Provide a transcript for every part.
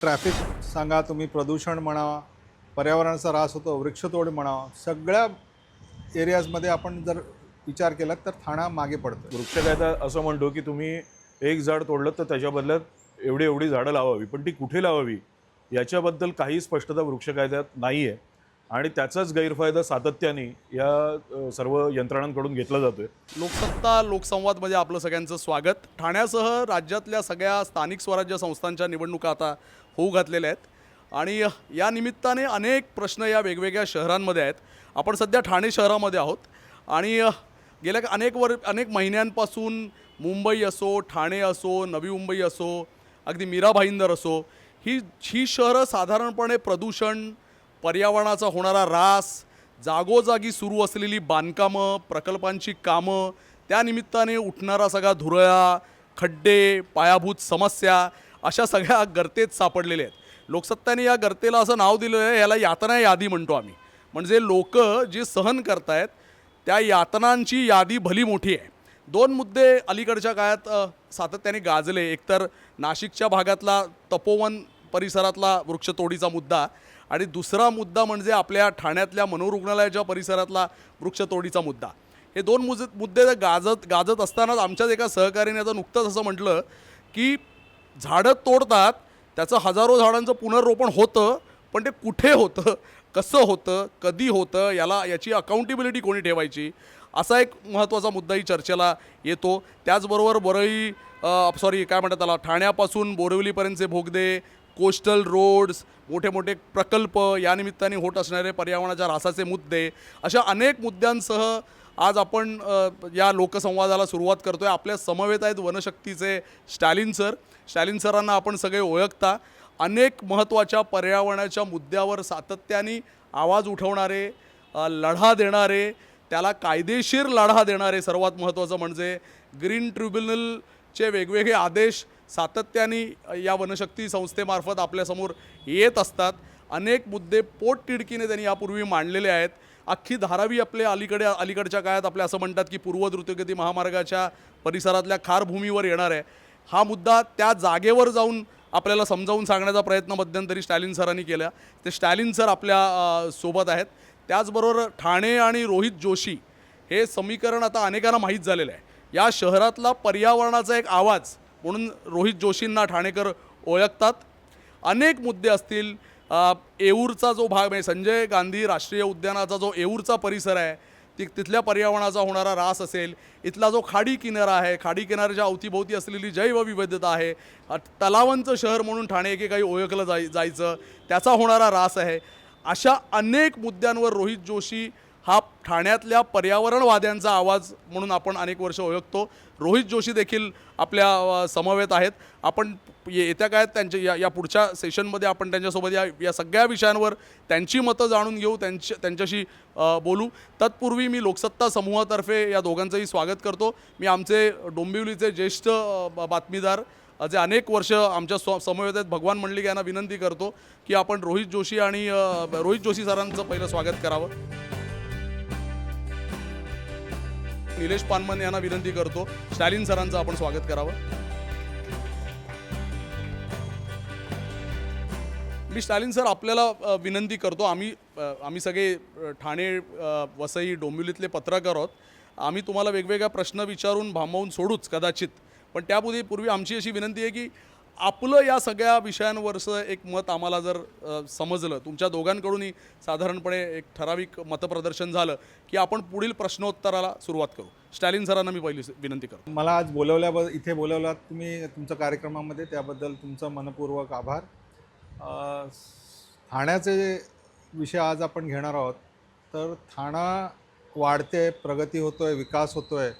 Traffic सांगा तुम्ही, प्रदूषण म्हणा, पर्यावरणाचा ऱ्हास होतो, वृक्षतोड म्हणा, सगळ्या एरियाजमध्ये आपण जर विचार केला तर ठाणा मागे पडतो. वृक्षकायदा असं म्हणतो की तुम्ही एक झाड तोडलं तर त्याच्या बदल्यात एवढी एवढी झाडं लावावी, पण ती कुठे लावावी याच्याबद्दल काही स्पष्टता वृक्षकायद्यात नाही आहे आणि त्याचाच गैरफायदा सातत्याने या सर्व यंत्रणांकडून घेतला जातोय. लोकसत्ता लोकसंवादमध्ये आपलं सगळ्यांचं स्वागत. ठाण्यासह राज्यातल्या सगळ्या स्थानिक स्वराज्य संस्थांच्या निवडणुका आता होऊ घातलेल्या आहेत आणि या निमित्ताने अनेक प्रश्न या वेगवेगळ्या शहरांमध्ये आहेत. आपण सध्या ठाणे शहरामध्ये आहोत आणि गेल्या अनेक महिन्यांपासून मुंबई असो, ठाणे असो, नवी मुंबई असो, अगदी मीरा भाईंदर असो, ही शहरं साधारणपणे प्रदूषण, पर्यावरणाचा होणारा ऱ्हास, जागोजागी सुरू असलेली बांधकामं, प्रकल्पांची कामं, त्यानिमित्ताने उठणारा सगळा धुरळा, खड्डे, पायाभूत समस्या अशा सगळ्या गर्तेत सापडलेल्या आहेत. लोकसत्ताने या गर्तेला असं नाव दिलं आहे, याला यातना यादी म्हणतो आम्ही. म्हणजे लोक जे सहन करतायत त्या यातनांची यादी भली मोठी आहे. दोन मुद्दे अलीकडच्या काळात सातत्याने गाजले. एकतर नाशिकच्या भागातला तपोवन परिसरातला वृक्षतोडीचा मुद्दा आणि दुसरा मुद्दा म्हणजे आपल्या ठाण्यातल्या मनोरुग्णालयाच्या परिसरातला वृक्षतोडीचा मुद्दा. हे दोन मुद्दे गाजत असतानाच आमच्याच एका सहकार्याने आता नुकतंच असं म्हटलं की झाडं तोडतात, त्याचं हजारो झाडांचं पुनर्रोपण होतं, पण ते कुठे होतं, कसं होतं, कधी होतं, याची अकाउंटेबिलिटी कोणी ठेवायची, असा एक महत्त्वाचा मुद्दाही चर्चेला येतो. त्याचबरोबर काय म्हणतात त्याला, ठाण्यापासून बोरिवलीपर्यंतचे बोगदे, कोस्टल रोड्स, मोठे मोठे प्रकल्प, या निमित्ताने होत असणारे पर्यावरणाच्या ऱ्हासाचे मुद्दे, अशा अनेक मुद्द्यांसह आज आपण या लोकसंवादाला सुरुवात करतो आहे. आपल्या समवेत आहेत वनशक्तीचे स्टॅलिन सर. स्टॅलिन सरांना आपण सगळे ओळखता. अनेक महत्त्वाच्या पर्यावरणाच्या मुद्द्यावर सातत्याने आवाज उठवणारे, लढा देणारे, त्याला कायदेशीर लढा देणारे, सर्वात महत्त्वाचं म्हणजे ग्रीन ट्रिब्युनलचे वेगवेगळे आदेश सातत्याने या वनशक्ती संस्थेमार्फत आपल्यासमोर येत असतात. अनेक मुद्दे पोटतिडकीने त्यांनी यापूर्वी मांडलेले आहेत. अख्खी धारावी आपल्या अलीकडच्या काळात आपल्या असं म्हणतात की पूर्व द्रुतगती महामार्गाच्या परिसरातल्या खारभूमीवर येणार आहे. हा मुद्दा त्या जागेवर जाऊन आपल्याला समजावून सांगण्याचा प्रयत्न मध्यंतरी स्टॅलिन सरांनी केला. ते स्टॅलिन सर आपल्या सोबत आहेत. त्याचबरोबर ठाणे आणि रोहित जोशी हे समीकरण आता अनेकांना माहीत झालेलं आहे. या शहरातला पर्यावरणाचा एक आवाज म्हणून रोहित जोशींना ठाणेकर ओळखतात. अनेक मुद्दे असतील, येऊरचा जो भाग म्हणजे संजय गांधी राष्ट्रीय उद्यानाचा जो येऊरचा परिसर आहे, तिथल्या पर्यावरणाचा होणारा ऱ्हास असेल, इथला जो खाडी किनारा आहे, खाडी किनाऱ्याच्या अवतीभोवती असलेली जैवविविधता आहे, तलावांचं शहर म्हणून ठाणे एकेकाळी ओळखलं जायचं, त्याचा होणारा ऱ्हास आहे. अशा अनेक मुद्द्यांवर रोहित जोशी हा ठाण्यातल्या पर्यावरणवाद्यांचा आवाज म्हणून आपण अनेक वर्ष ओळखतो. रोहित जोशी देखील आपल्या समवेत आहेत. आपण येत्या काळात या पुढच्या सेशनमध्ये आपण त्यांच्यासोबत या सगळ्या विषयांवर त्यांची मतं जाणून घेऊ, त्यांच्याशी बोलू. तत्पूर्वी मी लोकसत्ता समूहातर्फे या दोघांचंही स्वागत करतो. मी आमचे डोंबिवलीचे ज्येष्ठ बातमीदार जे अनेक वर्ष आमच्या समवेत आहेत, भगवान मंडलिक यांना विनंती करतो की आपण रोहित जोशी सरांचं पहिलं स्वागत करावं. निलेश पानमन यांना विनंती करतो स्टॅलिन सरांचं आपण स्वागत करावं. मी स्टॅलिन सर आपल्याला विनंती करतो. आम्ही सगळे ठाणे, वसई, डोंबिवलीतले पत्रकार आहोत. आम्ही तुम्हाला वेगवेगळ्या प्रश्न विचारून भांबवून सोडूच कदाचित, पण त्यापूर्वी आमची अशी विनंती आहे की आपलं या सगळ्या विषयांवरचं एक मत आम्हाला जर समजलं, तुमच्या दोघांकडूनही साधारणपणे एक ठराविक मतप्रदर्शन झालं की आपण पुढील प्रश्नोत्तराला सुरुवात करू. स्टॅलिन सरांना मी पहिली विनंती करतो. मला आज इथे बोलवलात तुम्ही तुमच्या कार्यक्रमामध्ये, त्याबद्दल तुमचं मनपूर्वक आभार. ठाण्याचे विषय आज आपण घेणार आहोत. तर ठाणा वाढते, प्रगती होतोय, विकास होतोय,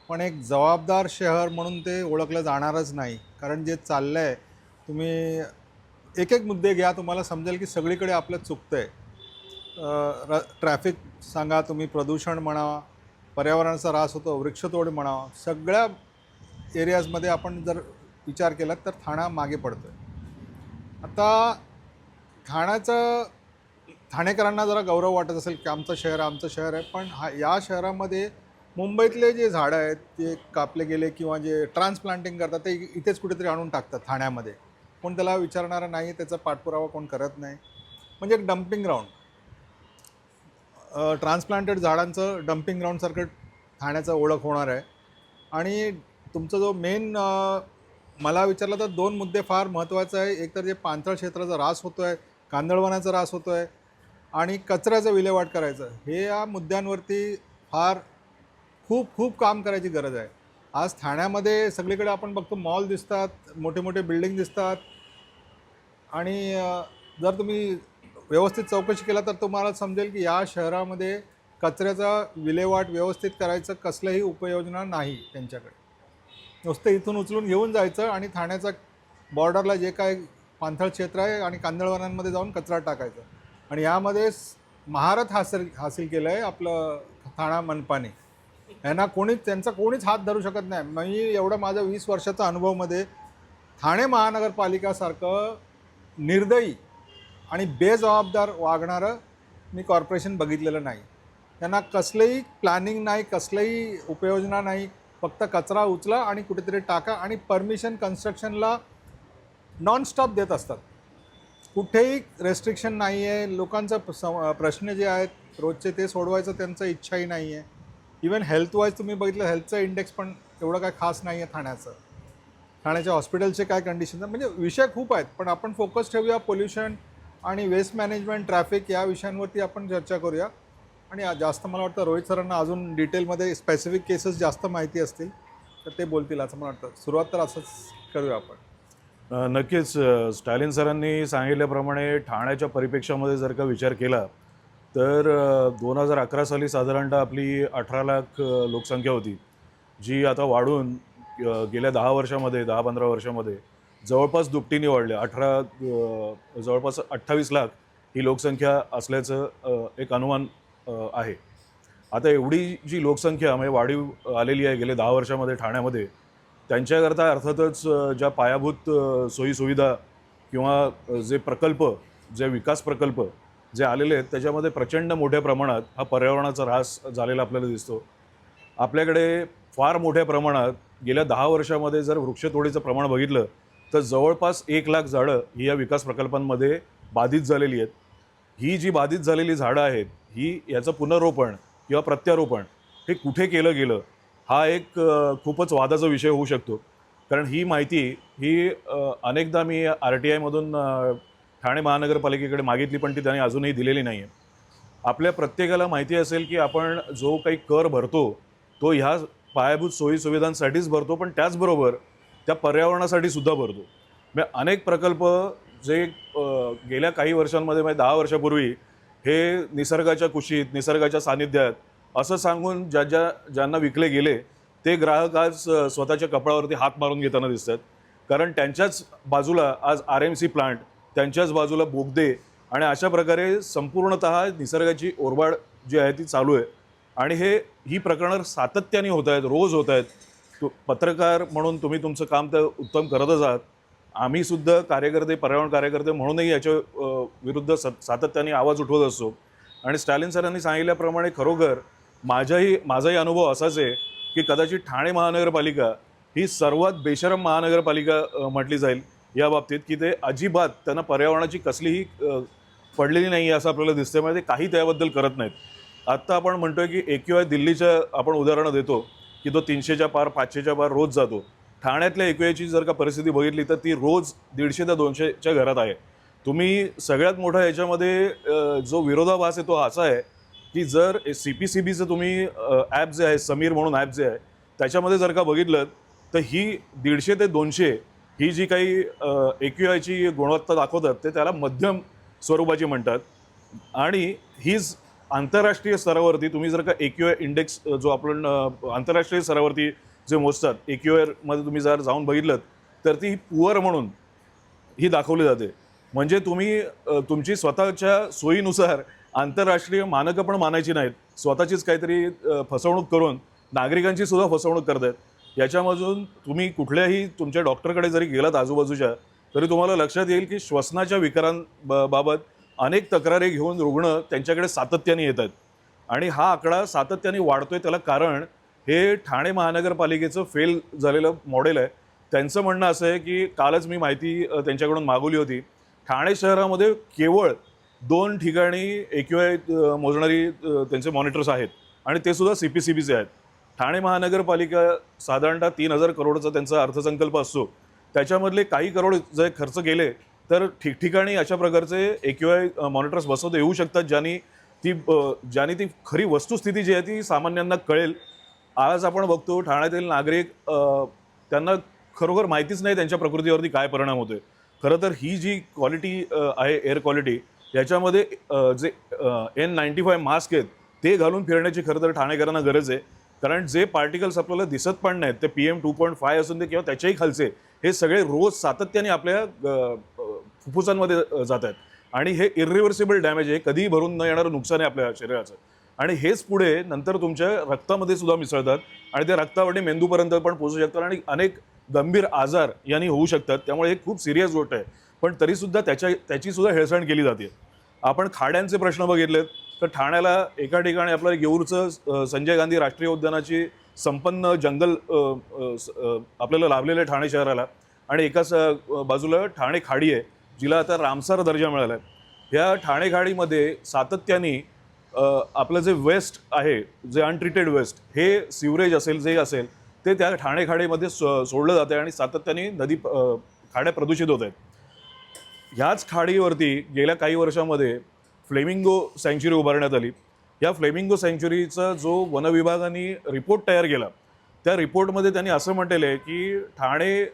पण एक जबाबदार शहर म्हणून ते ओळखलं जाणारच नाही. कारण जे चाललं आहे, तुम्ही एक एक मुद्दे घ्या, तुम्हाला समजेल की सगळीकडे आपलं चुकतं आहे. ट्रॅफिक सांगा तुम्ही, प्रदूषण म्हणा, पर्यावरणाचा ऱ्हास होतो, वृक्षतोड म्हणा, सगळ्या एरियाजमध्ये आपण जर विचार केला तर ठाणा मागे पडतो आहे. आता ठाणेकरांना जरा गौरव वाटत असेल की आमचं शहर आहे, पण या शहरामध्ये मुंबईतले जे झाडं आहेत ते कापले गेले किंवा जे ट्रान्सप्लांटिंग करतात ते इथेच कुठेतरी आणून टाकतात ठाण्यामध्ये. कोण त्याला विचारणारं नाही, त्याचा पाठपुरावा कोण करत नाही. म्हणजे एक डम्पिंग ग्राउंड, ट्रान्सप्लांटेड झाडांचं डम्पिंग ग्राउंडसारखं ठाण्याचं ओळख होणार आहे. आणि तुमचा जो मेन मला विचारलं तर 2 मुद्दे फार महत्त्वाचे आहे. एक तर जे पाणथळ क्षेत्राचा ऱ्हास होतो आहे, कांदळवनाचा ऱ्हास होतो आहे आणि कचऱ्याचं विल्हेवाट करायचं, हे या मुद्द्यांवरती फार खूप खूप काम करायची गरज आहे. आज ठाण्यामध्ये सगळीकडे आपण बघतो मॉल दिसतात, मोठे मोठे बिल्डिंग दिसतात आणि जर तुम्ही व्यवस्थित चौकशी केला तर तुम्हाला समजेल की या शहरामध्ये कचऱ्याचा विल्हेवाट व्यवस्थित करायचं कसलंही उपाययोजना नाही त्यांच्याकडे. नुसतं इथून उचलून घेऊन जायचं आणि ठाण्याचा बॉर्डरला जे काय पाणथळ क्षेत्र आहे आणि कांदळवनांमध्ये जाऊन कचरा टाकायचा. आणि यामध्ये महारथ हासिल केलं आहे आपलं ठाणा मनपाने. यांना त्यांचा कोणीच हात धरू शकत नाही. मी एवढं माझं 20 वर्षाचा अनुभवमध्ये ठाणे महानगरपालिकासारखं निर्दयी आणि बेजबाबदार वागणारं मी कॉर्पोरेशन बघितलेलं नाही. त्यांना कसलंही प्लॅनिंग नाही, कसलंही उपाययोजना नाही. फक्त कचरा उचला आणि कुठेतरी टाका आणि परमिशन कन्स्ट्रक्शनला नॉनस्टॉप देत असतात. कुठेही रेस्ट्रिक्शन नाही आहे. लोकांचा प्रश्न जे आहेत रोजचे ते सोडवायचं त्यांचं इच्छाही नाही आहे. इवन हेल्थवाईज तुम्ही बघितलं, हेल्थचं इंडेक्स पण एवढं काय खास नाही आहे ठाण्याचं. ठाण्याच्या हॉस्पिटलचे काय कंडिशन, म्हणजे विषय खूप आहेत. पण आपण फोकस ठेवूया पोल्युशन आणि वेस्ट मॅनेजमेंट, ट्रॅफिक या विषयांवरती आपण चर्चा करूया. आणि जास्त मला वाटतं रोहित सरांना अजून डिटेलमध्ये स्पेसिफिक केसेस जास्त माहिती असतील तर ते बोलतील असं मला वाटतं. सुरुवात तर असंच करूया आपण. नक्कीच. स्टॅलिन सरांनी सांगितल्याप्रमाणे ठाण्याच्या परिप्रेक्षामध्ये जर का विचार केला तर 2011 साली साधारणतः आपली 18 लाख लोकसंख्या होती, जी आता वाढून गेल्या 10-15 वर्षामध्ये जवळपास दुपटीने वाढले. जवळपास 28 लाख ही लोकसंख्या असल्याचं एक अनुमान आहे. आता एवढी जी लोकसंख्या म्हणजे वाढीव आलेली आहे गेल्या 10 वर्षामध्ये ठाण्यामध्ये, त्यांच्याकरता अर्थातच ज्या पायाभूत सोयीसुविधा किंवा जे प्रकल्प, जे विकास प्रकल्प जे आलेले आहेत त्याच्यामध्ये प्रचंड मोठ्या प्रमाणात हा पर्यावरणाचा ऱ्हास झालेला आपल्याला दिसतो. आपल्याकडे फार मोठ्या प्रमाणात गेल्या 10 वर्षामध्ये जर वृक्षतोडीचं प्रमाण बघितलं तर जवळपास 1 लाख झाडं ही या विकास प्रकल्पांमध्ये बाधित झालेली आहेत. ही जी बाधित झालेली झाडं आहेत ही याचं पुनर्रोपण किंवा प्रत्यारोपण हे कुठे केलं गेलं हा एक खूपच वादाचा विषय होऊ शकतो. कारण ही माहिती ही अनेकदा मी RTIमधून ठाणे महानगरपालिकेकडे मागितली, पण ती त्यांनी अजूनही दिलेली नाही आहे. आपल्या प्रत्येकाला माहिती असेल की आपण जो काही कर भरतो तो ह्या पायाभूत सोयीसुविधांसाठीच भरतो, पण त्याचबरोबर त्या पर्यावरणासाठी सुद्धा भरतो. म्हणजे अनेक प्रकल्प जे गेल्या काही वर्षांमध्ये म्हणजे 10 वर्षापूर्वी हे निसर्गाच्या कुशीत, निसर्गाच्या सानिध्यात असं सांगून ज्यांना विकले गेले ते ग्राहक आज स्वतःच्या कपाळावरती हात मारून घेताना दिसतात. कारण त्यांच्याच बाजूला आज RMC प्लांट, त्यांच्याच बाजूला बोगदे आणि अशा प्रकारे संपूर्णतः निसर्गाची ओरबाड जी आहे ती चालू आहे. आणि ही प्रकरणं सातत्याने होत आहेत, रोज होत आहेत. पत्रकार म्हणून तुम्ही तुमचं काम तर उत्तम करतच आहात. आम्ही सुद्धा कार्यकर्ते, पर्यावरण कार्यकर्ते म्हणूनही याच्या विरुद्ध सातत्याने आवाज उठवत असतो. आणि स्टॅलिन सरांनी सांगितल्याप्रमाणे खरोखर माझाही अनुभव असाच आहे की कदाचित ठाणे महानगरपालिका ही सर्वात बेशरम महानगरपालिका म्हटली जाईल या बाबतीत, की ते अजिबात त्यांना पर्यावरणाची कसलीही पडलेली नाही आहे असं आपल्याला दिसतं. म्हणजे काही त्याबद्दल करत नाहीत. आत्ता आपण म्हणतोय की AQI दिल्लीचं आपण उदाहरणं देतो की तो 300च्या पार 500च्या पार रोज जातो. ठाण्यातल्या AQIची जर का परिस्थिती बघितली तर ती रोज 150 ते 200च्या घरात आहे. तुम्ही सगळ्यात मोठा याच्यामध्ये जो विरोधाभास आहे तो असा आहे की जर CPCBचं तुम्ही ॲप जे आहे, समीर म्हणून ॲप जे आहे, त्याच्यामध्ये जर का बघितलं तर ही 150 ते 200 ही जी काही AQIची गुणवत्ता दाखवतात ते त्याला मध्यम स्वरूपाची म्हणतात. आणि हीच आंतरराष्ट्रीय स्तरावरती तुम्ही जर का AQI इंडेक्स जो आपण आंतरराष्ट्रीय स्तरावरती जे मोजतात AQIमध्ये तुम्ही जर जाऊन बघितलं तर ती पुअर म्हणून ही दाखवली जाते. म्हणजे तुम्ही तुमची स्वतःच्या सोयीनुसार आंतरराष्ट्रीय मानकं पण मानायची नाहीत, स्वतःचीच काहीतरी फसवणूक करून नागरिकांची सुद्धा फसवणूक करतात. याच्यामधून तुम्ही कुठल्याही तुमच्या डॉक्टरकडे जरी गेलात आजूबाजूच्या तरी तुम्हाला लक्षात येईल की श्वसनाच्या विकारांबाबत अनेक तक्रारी घेऊन रुग्ण त्यांच्याकडे सातत्याने येतात. आणि हा आकडा सातत्याने वाढतोय. त्याला कारण हे ठाणे महानगरपालिकेचं फेल झालेलं मॉडेल आहे त्यांचं म्हणणं असं आहे की कालच मी माहिती त्यांच्याकडून मागवली होती. ठाणे शहरामध्ये केवळ 2 ठिकाणी AQI मोजणारी त्यांचे मॉनिटर्स आहेत आणि ते सुद्धा CPCBचे आहेत. ठाणे महानगरपालिका साधारणतः 3,000 करोडचा त्यांचा अर्थसंकल्प असतो. त्याच्यामधले काही करोड जर खर्च केले तर ठिकठिकाणी अशा प्रकारचे AQI मॉनिटर्स बसवता येऊ शकतात, ज्याने ती खरी वस्तुस्थिती जी आहे ती सामान्यांना कळेल. आज आपण बघतो ठाण्यातील नागरिक त्यांना खरोखर माहितीच नाही त्यांच्या प्रकृतीवरती काय परिणाम होतोय. खरं तर ही जी क्वालिटी आहे एअर क्वालिटी, याच्यामध्ये जे N95 मास्क आहेत ते घालून फिरण्याची खरं तर ठाणेकरांना गरज आहे. कारण जे पार्टिकल्स आपल्याला दिसत पण नाहीत, ते PM 2.5 असून दे किंवा त्याच्याही खालचे, हे सगळे रोज सातत्याने आपल्या फुफ्फुसांमध्ये जात आहेत आणि हे इरिव्हर्सिबल डॅमेज आहे, कधीही भरून न येणारं नुकसान आहे आपल्या शरीराचं. आणि हेच पुढे नंतर तुमच्या रक्तामध्ये सुद्धा मिसळतात आणि ते रक्तावाटे मेंदूपर्यंत पण पोहोचू शकतात आणि अनेक गंभीर आजार यांनी होऊ शकतात. त्यामुळे हे खूप सिरियस गोष्ट आहे. पण तरीसुद्धा त्याची सुद्धा हेळसांड केली जाते. आपण खाड्यांचे प्रश्न बघितलेत तर ठाण्याला एका ठिकाणी आपलं येऊरचं संजय गांधी राष्ट्रीय उद्यानाची संपन्न जंगल आपल्याला लाभलेलं आहे ठाणे शहराला आणि एकाच बाजूला ठाणे खाडी आहे, जिला आता रामसर दर्जा मिळाला आहे. ह्या ठाणे खाडीमध्ये सातत्याने आपलं जे वेस्ट आहे, जे अनट्रीटेड वेस्ट, हे सिवरेज असेल जे असेल ते त्या ठाणे खाडीमध्ये सोडलं जातं आणि सातत्याने खाड्या प्रदूषित होत आहेत. ह्याच खाडीवरती गेल्या काही वर्षामध्ये फ्लेमिंगो सँच्युरी उभारण्यात आली. या फ्लेमिंगो सँच्युरीचा जो वनविभागाने रिपोर्ट तयार केला, त्या रिपोर्टमध्ये त्यांनी असं म्हटलेलं आहे की ठाणे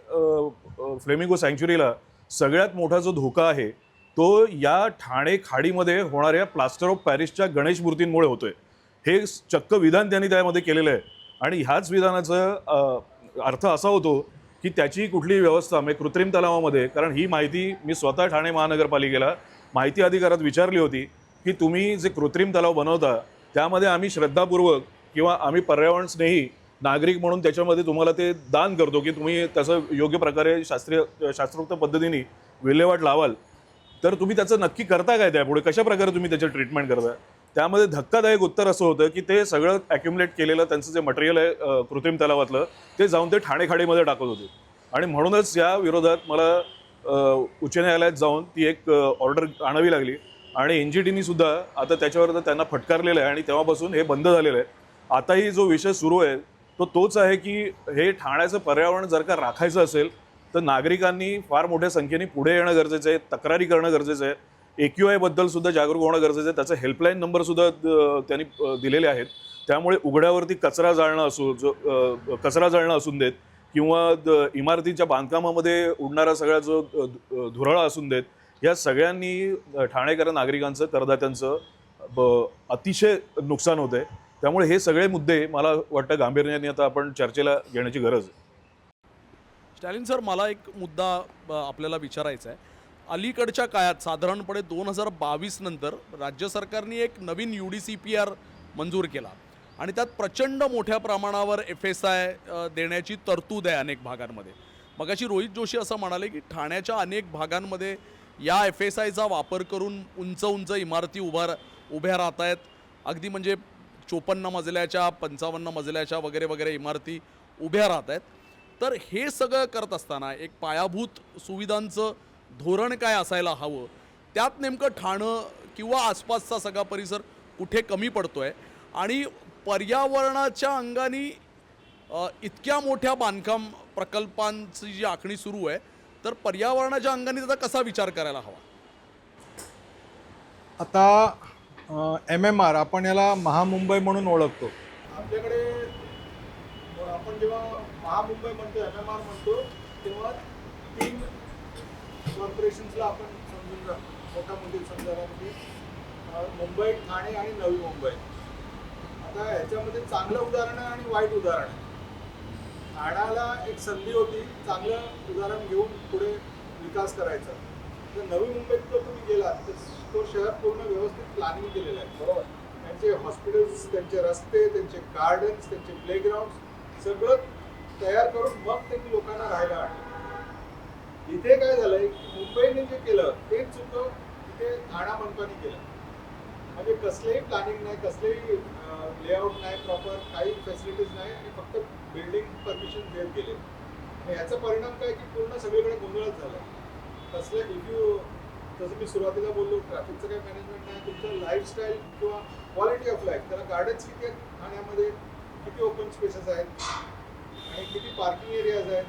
फ्लेमिंगो सँच्युरीला सगळ्यात मोठा जो धोका आहे तो या ठाणे खाडीमध्ये होणाऱ्या प्लास्टर ऑफ पॅरिसच्या गणेश मूर्तींमुळे होतोय. हे चक्क विधान त्यांनी त्यामध्ये केलेलं आहे आणि ह्याच विधानाचा अर्थ असा होतो की त्याची कुठली व्यवस्था म्हणजे कृत्रिम तलावामध्ये, कारण ही माहिती मी स्वतः ठाणे महानगरपालिकेला माहिती अधिकारात विचारली होती की तुम्ही जे कृत्रिम तलाव बनवता त्यामध्ये आम्ही श्रद्धापूर्वक किंवा आम्ही पर्यावरण स्नेही नागरिक म्हणून त्याच्यामध्ये तुम्हाला ते दान करतो की तुम्ही त्याचं योग्य प्रकारे शास्त्रोक्त पद्धतीने विल्हेवाट लावाल, तर तुम्ही त्याचं नक्की करता काय, त्यापुढे कशा प्रकारे तुम्ही त्याचं ट्रीटमेंट करता. त्यामध्ये धक्कादायक उत्तर असं होतं की ते सगळं ॲक्युमुलेट केलेलं त्यांचं जे मटेरियल आहे कृत्रिम तलावातलं, ते जाऊन ते ठाणे खाडीमध्ये टाकत होते. आणि म्हणूनच या विरोधात मला उच्च न्यायालयात जाऊन ती एक ऑर्डर आणावी लागली आणि NGTने सुद्धा आता त्याच्यावर त्यांना फटकारलेलं आहे आणि तेव्हापासून हे बंद झालेलं आहे. आताही जो विषय सुरू आहे तो तोच आहे की हे ठाण्याचं पर्यावरण जर का राखायचं असेल तर नागरिकांनी फार मोठ्या संख्येने पुढे येणं गरजेचं आहे, तक्रारी करणं गरजेचं आहे, AQI बद्दल सुद्धा जागरूक होणं गरजेचं आहे. त्याचा हेल्पलाईन नंबर सुद्धा त्यांनी दिलेले आहेत. त्यामुळे उघड्यावरती कचरा जाळणं असून देत किंवा इमारतीच्या बांधकामामध्ये उडणारा सगळा जो धुराळा असून देत, या सगळ्यांनी ठाणेकर नागरिकांचं, करदात्यांचं अतिशय नुकसान होतं आहे. त्यामुळे हे सगळे मुद्दे मला वाटतं गांभीर्याने आता आपण चर्चेला घेण्याची गरज आहे. स्टॅलिन सर, मला एक मुद्दा आपल्याला विचारायचा आहे. अलीकडच्या काळात साधारणपणे 2022 नंतर राज्य सरकारने एक नवीन UDCPR मंजूर केला आणि त्यात प्रचंड मोठ्या प्रमाणावर FSI देण्याची तरतूद आहे अनेक भागांमध्ये. मगाशी रोहित जोशी असं म्हणाले की ठाण्याच्या अनेक भागांमध्ये या FSIचा वापर करून उंच उंच इमारती उभ्या राहत आहेत. अगदी म्हणजे 54 मजल्याच्या 55 मजल्याच्या वगैरे वगैरे इमारती उभ्या राहत आहेत. तर हे सगळं करत असताना एक पायाभूत सुविधांचं धोरण काय असायला हवं, त्यात नेमकं ठाणं किंवा आसपासचा सगळा परिसर कुठे कमी पडतोय आणि पर्यावरणाच्या अंगाने इतक्या मोठ्या बांधकाम प्रकल्पांची जी आखणी सुरू आहे, तर पर्यावरणाच्या अंगाने त्याचा कसा विचार करायला हवा. आता MMR आपण याला महामुंबई म्हणून ओळखतो. आपल्याकडे आपण जेव्हा महामुंबई म्हणतो, MMR म्हणतो, तेव्हा 3 कॉर्पोरेशन्सला आपण समजून मोठा मोठी समजा मुंबई, ठाणे आणि नवी मुंबई. आता ह्याच्यामध्ये चांगलं उदाहरण आहे आणि वाईट उदाहरण आहे. ठाण्याला एक संधी होती चांगलं उदाहरण घेऊन पुढे विकास करायचा. तर नवी मुंबईत जर तुम्ही गेलात तर तो शहर पूर्ण व्यवस्थित प्लॅनिंग केलेलं आहे, बरोबर. त्यांचे हॉस्पिटल्स, त्यांचे रस्ते, त्यांचे गार्डन्स, त्यांचे प्लेग्राऊंड सगळं तयार करून मग त्यांनी लोकांना राहायला आणलं. इथे काय झालंय, मुंबईने जे केलं तेच चुकं इथे ठाणा मनपाने केलं. म्हणजे कसलेही प्लॅनिंग नाही, कसलेही लेआउट नाही, प्रॉपर काही फॅसिलिटीज नाही आणि फक्त बिल्डिंग परमिशन देत गेले. आणि याचा परिणाम काय की पूर्ण सगळीकडे गोंधळच झाला. कसलं जसं मी सुरुवातीला बोललो, ट्रॅफिकचं काही मॅनेजमेंट नाही, तुमचं लाईफस्टाईल किंवा क्वालिटी ऑफ लाईफ, त्याला गार्डन्स किती आहेत ठाण्यामध्ये, किती ओपन स्पेसेस आहेत आणि किती पार्किंग एरियाज आहेत,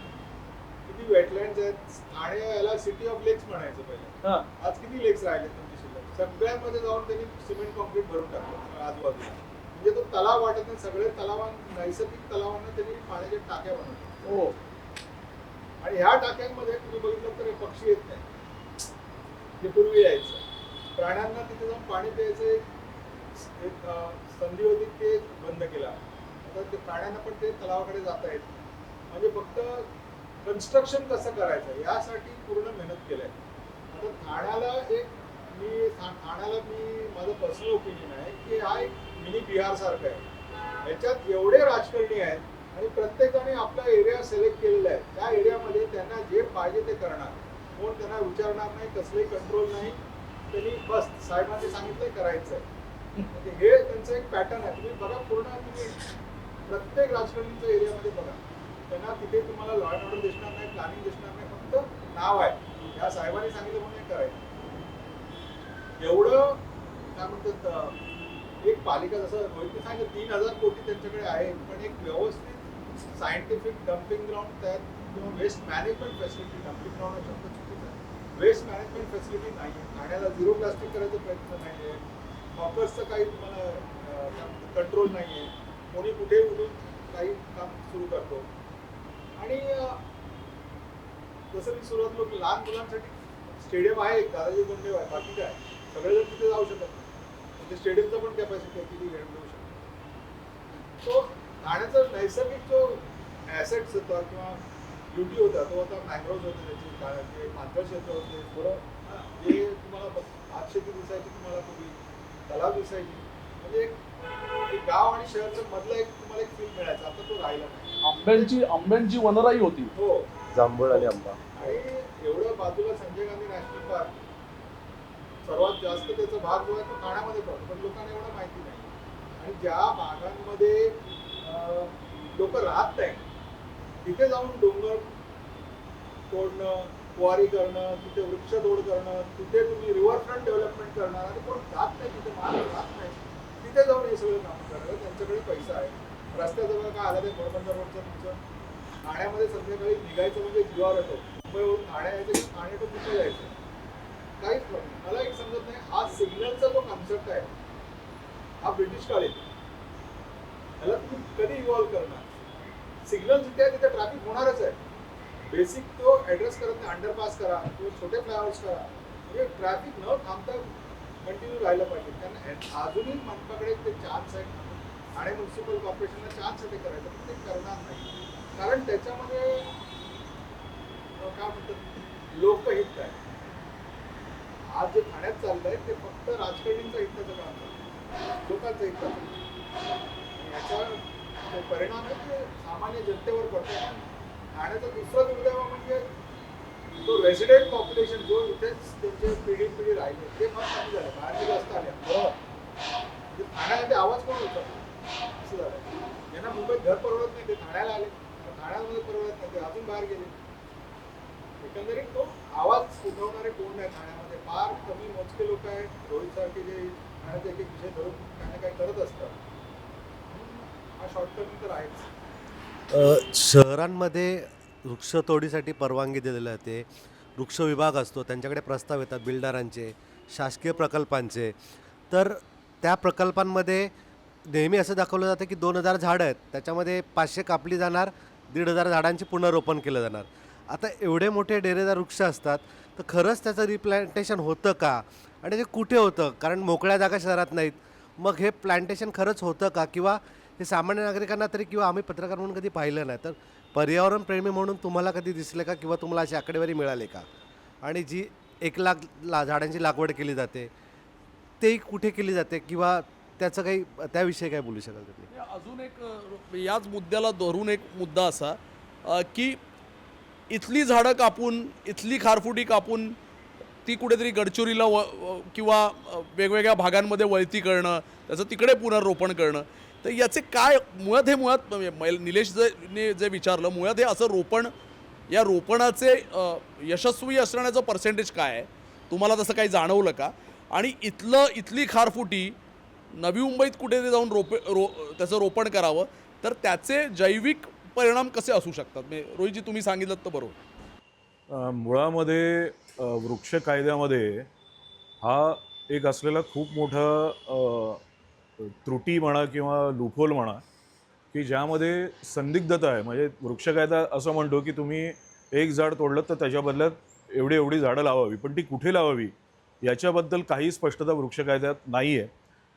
किती वेटलँड्स आहेत. ठाणे याला सिटी ऑफ लेक्स म्हणायचं पहिले. आज किती लेक्स राहिले तुमची शिल्लक? सगळ्यांमध्ये जाऊन त्यांनी सिमेंट कॉन्क्रीट भरून टाकलं आजूबाजूला. म्हणजे तो तलाव वाटत नाही, सगळे नैसर्गिक तलावांना त्यांनी पाण्याच्या टाक्या बनवल्या. आणि ह्या टाक्यांमध्ये तुम्ही बघितलं तर हे पक्षी येत नाही जे पूर्वी यायचं. प्राण्यांना तिथे जाऊन पाणी प्यायचं एक संधी होती, ते बंद केला. आता ते प्राण्यांना पण ते तलावाकडे जाता येत. म्हणजे फक्त कन्स्ट्रक्शन कसं करायचं यासाठी पूर्ण मेहनत केली आहे. आता ठाण्याला माझं पर्सनल ओपिनियन आहे की हा एक मिनी बिहार सारखं आहे. याच्यात एवढे राजकारणी आहेत आणि प्रत्येकाने आपला एरिया सिलेक्ट केलेला आहे. त्या एरियामध्ये त्यांना जे पाहिजे ते करणार, कोण त्यांना विचारणार नाही, कसलंही कंट्रोल नाही. त्यांनी बस साहेबांनी सांगितलंय करायचं आहे. हे त्यांचं एक पॅटर्न आहे. तुम्ही बघा, तुम्ही प्रत्येक राजकारणीच्या एरियामध्ये बघा, त्यांना तिथे तुम्हाला लॉ अँड ऑर्डर दिसणार नाही, प्लॅनिंग दिसणार नाही, फक्त नाव आहे. या साहेबांनी सांगितलं म्हणून हे करायचं. एवढं काय म्हणतात, एक पालिका जसं रोहितने सांगितलं 3,000 कोटी त्यांच्याकडे आहे, पण एक व्यवस्थित सायंटिफिक डम्पिंग ग्राउंड तयार किंवा waste management facility, dumping ground शब्द चुकीचा आहे, वेस्ट मॅनेजमेंट फॅसिलिटी नाही आहे. ठाण्याला झिरो प्लास्टिक करायचा प्रयत्न नाही आहे. हॉकर्सचं काही तुम्हाला कंट्रोल नाही आहे. कोणी कुठे उठून काही काम सुरू करतो. आणि जसं मी सुरुवात लहान मुलांसाठी स्टेडियम आहे, एक दादाजी गुंडे आहे, बाकी काय सगळेजण तिथे जाऊ शकत नाही. म्हणजे स्टेडियमचं पण कॅपॅसिटी आहे, किती वेळ मिळू शकतो. तो ठाण्याचा नैसर्गिक जो ॲसेट्स होता किंवा ब्युटी होता, तो आता मँग्रोव्ज होते, त्याची पाणथळ क्षेत्र होते, थोडं जे तुम्हाला भातशेती दिसायची, तुम्हाला पूर्वी तलाव दिसायची. म्हणजे एक गाव आणि शहरचं मधला एक तुम्हाला एक फील मिळायचा. आता तो राहिला नाही. आंब्यांची वनराई होती. हो, जांभूळ आणि आंबा. आणि एवढं बाजूला संजय गांधी नॅशनल पार्क, सर्वात जास्त त्याचा भाग जो आहे तो ठाण्यामध्ये पडतो, पण लोकांना एवढं माहिती नाही. आणि ज्या भागांमध्ये लोक राहत नाही तिथे जाऊन डोंगर तोडणं, क्वारी करणं, तिथे वृक्षतोड करणं, तिथे तुम्ही रिव्हरफ्रंट डेव्हलपमेंट करणार आणि कोण जात नाही, तिथे माणूस राहत नाही, तिथे जाऊन हे सगळं काम करणार. त्यांच्याकडे पैसा आहे. रस्त्याजवळ काय आलं ते घोडबंदर रोडचं तुमचं ठाण्यामध्ये संध्याकाळी निघायचं म्हणजे जीवावर येतो. मुंबईवरून ठाणे यायचं की ठाणे तो तिथे जायचं, काहीच प्रॉब्लेम. मला एक समजत नाही, हा सिग्नलचा जो कॉन्सेप्ट आहे हा ब्रिटिश काळी, त्याला तुम्ही कधी इव्हॉल्व्ह करणार? सिग्नल जिथे आहे तिथे ट्रॅफिक होणारच आहे. बेसिक तो ॲड्रेस करत नाही. अंडरपास करा किंवा छोटे फ्लायओव्हर्स करा, म्हणजे ट्रॅफिक न थांबता कंटिन्यू राहिलं पाहिजे. त्यांना अजूनही मनपाकडे ते चान्स आहे. ठाणे म्युन्सिपल कॉर्पोरेशनला चान्स आहे ते करायचं, पण ते करणार नाही. कारण त्याच्यामध्ये काय म्हणतात, लोकहित आहे. आज जे ठाण्यात चाललंय ते फक्त राजकारणींचं हिताचं काम आहे, लोकांचं हिताचं. याचा परिणाम आहे ते सामान्य जनतेवर पडतो. ठाण्याचा दुसरा दुर्दैव म्हणजे तो रेसिडेंट पॉप्युलेशन जो इथेच त्यांचे पिढी राहिले ते फार कमी झालं. बाहेरचे जास्त आले. ठाण्यामध्ये आवाज कोण होता असं झालं. यांना मुंबईत घर परवडत नाही, ते ठाण्याला आले. ठाण्यामध्ये परवडत नाही, ते अजून बाहेर गेले. एकंदरीत तो आवाज उठवणारे कोण नाही ठाण्यामध्ये, फार कमी मोजके लोक आहेत. रोहित सारखे जे ठाण्याचे एक विषय धरून काही काय करत असतात. हा शॉर्टकट तर आहेच. शहरांमध्ये वृक्षतोडीसाठी परवानगी दिलेली जाते. वृक्ष विभाग असतो, त्यांच्याकडे प्रस्ताव येतात बिल्डरांचे, शासकीय प्रकल्पांचे. तर त्या प्रकल्पांमध्ये नेहमी असं दाखवलं जातं की 2,000 झाडं आहेत, त्याच्यामध्ये 500 कापली जाणार, 1,500 झाडांचे पुनर्रोपण केलं जाणार. आता एवढे मोठे डेरेदार वृक्ष असतात, तर खरंच त्याचं रिप्लांटेशन होतं का आणि ते कुठे होतं? कारण मोकळ्या जागा शहरात नाहीत. मग हे प्लांटेशन खरंच होतं का, किंवा हे सामान्य नागरिकांना तरी, किंवा आम्ही पत्रकार म्हणून कधी पाहिलं नाही. तर पर्यावरणप्रेमी म्हणून तुम्हाला कधी दिसले का, किंवा तुम्हाला अशी आकडेवारी मिळाली का? आणि जी 1,00,000 झाडांची लागवड केली जाते तेही कुठे केली जाते, किंवा त्याचं काही त्याविषयी काय बोलू शकाल तुम्ही? अजून एक याच मुद्द्याला धरून एक मुद्दा असा की इथली झाडं कापून, इथली खारफुटी कापून ती कुठेतरी गडचिरोलीला किंवा वेगवेगळ्या भागांमध्ये वळती करणं, त्याचं तिकडे पुनर्रोपण करणं. तर याचे काय मुळात निलेश जे विचारलं, मुळात हे असं रोपण या रोपणाचे यशस्वी असण्याचं पर्सेंटेज काय आहे, तुम्हाला तसं काही जाणवलं का? आणि इथली खारफुटी नवी मुंबईत कुठे ते जाऊन त्याचं रोपण करावं तर त्याचे जैविक परिणाम कसे असू शकतात? रोहितजी तुम्ही सांगितलं तर बरोबर. मुळामध्ये वृक्ष कायद्यामध्ये हा एक असलेला खूप मोठा त्रुटी म्हणा किंवा लूपहोल म्हणा की ज्यामध्ये संदिग्धता आहे. म्हणजे वृक्ष कायदा असं म्हणतो की तुम्ही एक झाड तोडलं तर त्याच्या बदल्यात एवढी झाडं लावावी, पण ती कुठे लावावी याच्याबद्दल काही स्पष्टता वृक्ष कायद्यात नाही आहे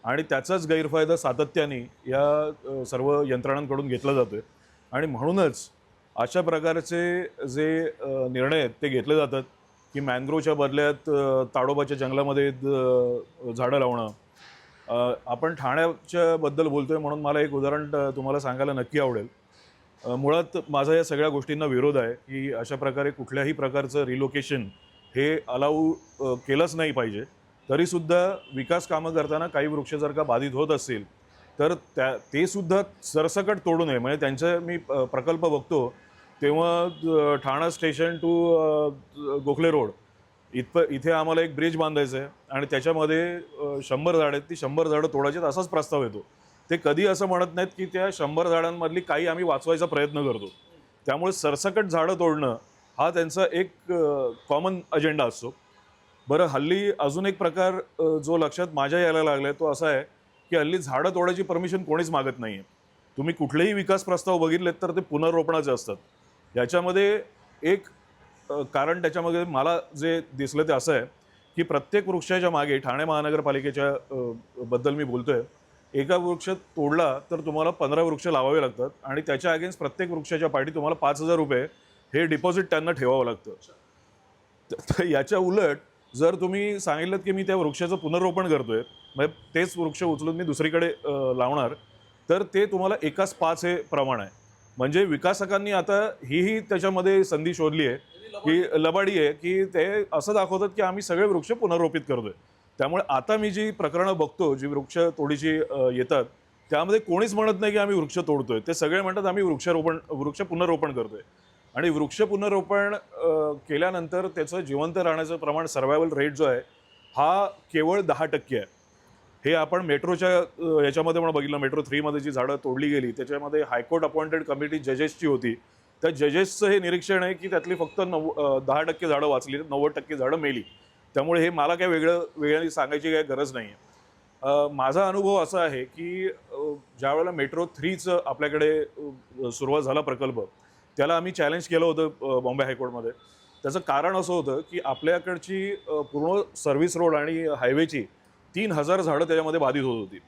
आणि त्याचाच गैरफायदा सातत्याने या सर्व यंत्रणांकडून घेतला जातो आहे. आणि म्हणूनच अशा प्रकारचे जे निर्णय आहेत ते घेतले जातात की मॅनग्रोवच्या बदल्यात ताडोबाच्या जंगलामध्ये झाडं लावणं. आपण ठाण्याच्या बद्दल बोलतोय म्हणून मला एक उदाहरण तुम्हाला सांगायला नक्की आवडेल. मुळात माझा या सगळ्या गोष्टींना विरोध आहे की अशा प्रकारे कुठल्याही प्रकारचं रिलोकेशन हे अलाऊ केलंच नाही पाहिजे. तरीसुद्धा विकास कामं करताना काही वृक्ष जर का बाधित होत असतील तर ते सुद्धा सरसकट तोडू नये. म्हणजे त्यांचे मी प्रकल्प बघतो तेव्हा ठाणा स्टेशन टू गोखले रोड इथे आम्हाला एक ब्रिज बांधायचं आहे आणि त्याच्यामध्ये 100 झाडं आहेत. ती 100 झाडं तोडायची असाच प्रस्ताव येतो. ते कधी असं म्हणत नाहीत की त्या 100 झाडांमधली काही आम्ही वाचवायचा प्रयत्न करतो. त्यामुळे सरसकट झाडं तोडणं हा त्यांचा एक कॉमन अजेंडा असतो. बरं, हल्ली अजून एक प्रकार जो लक्षात माझ्या यायला लागला आहे तो असा आहे की हल्ली झाडं तोडायची परमिशन कोणीच मागत नाही आहे. तुम्ही कुठलेही विकास प्रस्ताव बघितलेत तर ते पुनर्रोपणाचे असतात. याच्यामध्ये एक कारण त्याच्यामध्ये मला जे दिसलं ते असं आहे की प्रत्येक वृक्षाच्या मागे ठाणे महानगरपालिकेच्या बद्दल मी बोलतोय, एका वृक्ष तोडला तर तुम्हाला 15 वृक्ष लावावे लागतात आणि त्याच्या अगेन्स्ट प्रत्येक वृक्षाच्या पाठी तुम्हाला 5,000 रुपये हे डिपॉझिट त्यांना ठेवावं लागतं. तर याच्या उलट जर तुम्ही सांगितलं की मी त्या वृक्षाचं पुनर्रोपण करतोय, म्हणजे तेच वृक्ष उचलून मी दुसरीकडे लावणार, तर ते तुम्हाला 1:5 हे प्रमाण आहे. म्हणजे विकासकांनी आता ही त्याच्यामध्ये संधी शोधली आहे की लबाडी आहे की ते असं दाखवतात की आम्ही सगळे वृक्ष पुनर्रोपित करतोय. त्यामुळे आता मी जी प्रकरणं बघतो जी वृक्ष तोडीची येतात त्यामध्ये कोणीच म्हणत नाही की आम्ही वृक्ष तोडतोय. ते सगळे म्हणतात आम्ही वृक्ष पुनर्रोपण करतोय. आणि वृक्ष पुनर्रोपण केल्यानंतर त्याचं जिवंत राहण्याचं प्रमाण, सर्वायवल रेट जो आहे हा केवळ 10% आहे. हे आपण मेट्रोच्या याच्यामध्ये पण बघितलं. मेट्रो 3मध्ये जी झाडं तोडली गेली त्याच्यामध्ये हायकोर्ट अपॉइंटेड कमिटी जजेसची होती. त्या जजेसचं हे निरीक्षण आहे की त्यातली फक्त 10% झाडं वाचली, 90% झाडं मेली. त्यामुळे हे मला काय वेगळं सांगायची काही गरज नाही आहे. माझा अनुभव असा आहे की ज्यावेळेला मेट्रो 3चं आपल्याकडे सुरुवात झाला प्रकल्प, त्याला आम्ही चॅलेंज केलं होतं बॉम्बे हायकोर्टमध्ये. त्याचं कारण असं होतं की आपल्याकडची पूर्ण सर्व्हिस रोड आणि हायवेची 3,000 झाडं त्याच्यामध्ये बाधित होत होती.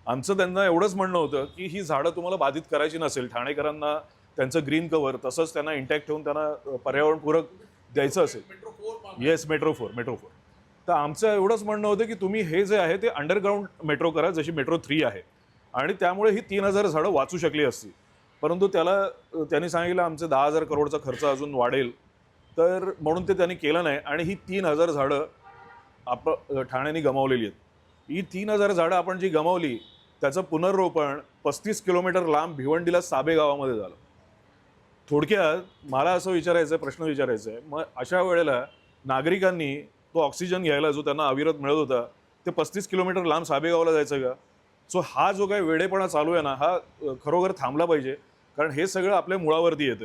आमचं त्यांना एवढंच म्हणणं होतं की ही झाडं तुम्हाला बाधित करायची नसेल, ठाणेकरांना त्यांचं ग्रीन कव्हर तसंच त्यांना इंटॅक्ट ठेवून त्यांना पर्यावरणपूरक द्यायचं असेल, येस मेट्रो 4. तर आमचं एवढंच म्हणणं होतं की तुम्ही हे जे आहे ते अंडरग्राऊंड मेट्रो करा जशी मेट्रो 3 आहे आणि त्यामुळे ही 3,000 झाडं वाचू शकली असती. परंतु त्यांनी सांगितलं आमचे 10,000 करोडचा खर्च अजून वाढेल, तर म्हणून ते त्यांनी केलं नाही आणि ही 3,000 झाडं ठाण्याने गमावलेली आहेत. ही 3,000 झाडं आपण जी गमावली त्याचं पुनर्रोपण 35 किलोमीटर लांब भिवंडीला साबे गावामध्ये झालं. थोडक्यात मला असं प्रश्न विचारायचा आहे, मग अशा वेळेला नागरिकांनी तो ऑक्सिजन घ्यायला जो त्यांना अविरत मिळत होता ते 35 किलोमीटर लांब साबेगावला जायचं का? सो हा जो काही वेडेपणा चालू आहे ना हा खरोखर थांबला पाहिजे, कारण हे सगळं आपल्या मुळावरती येतं.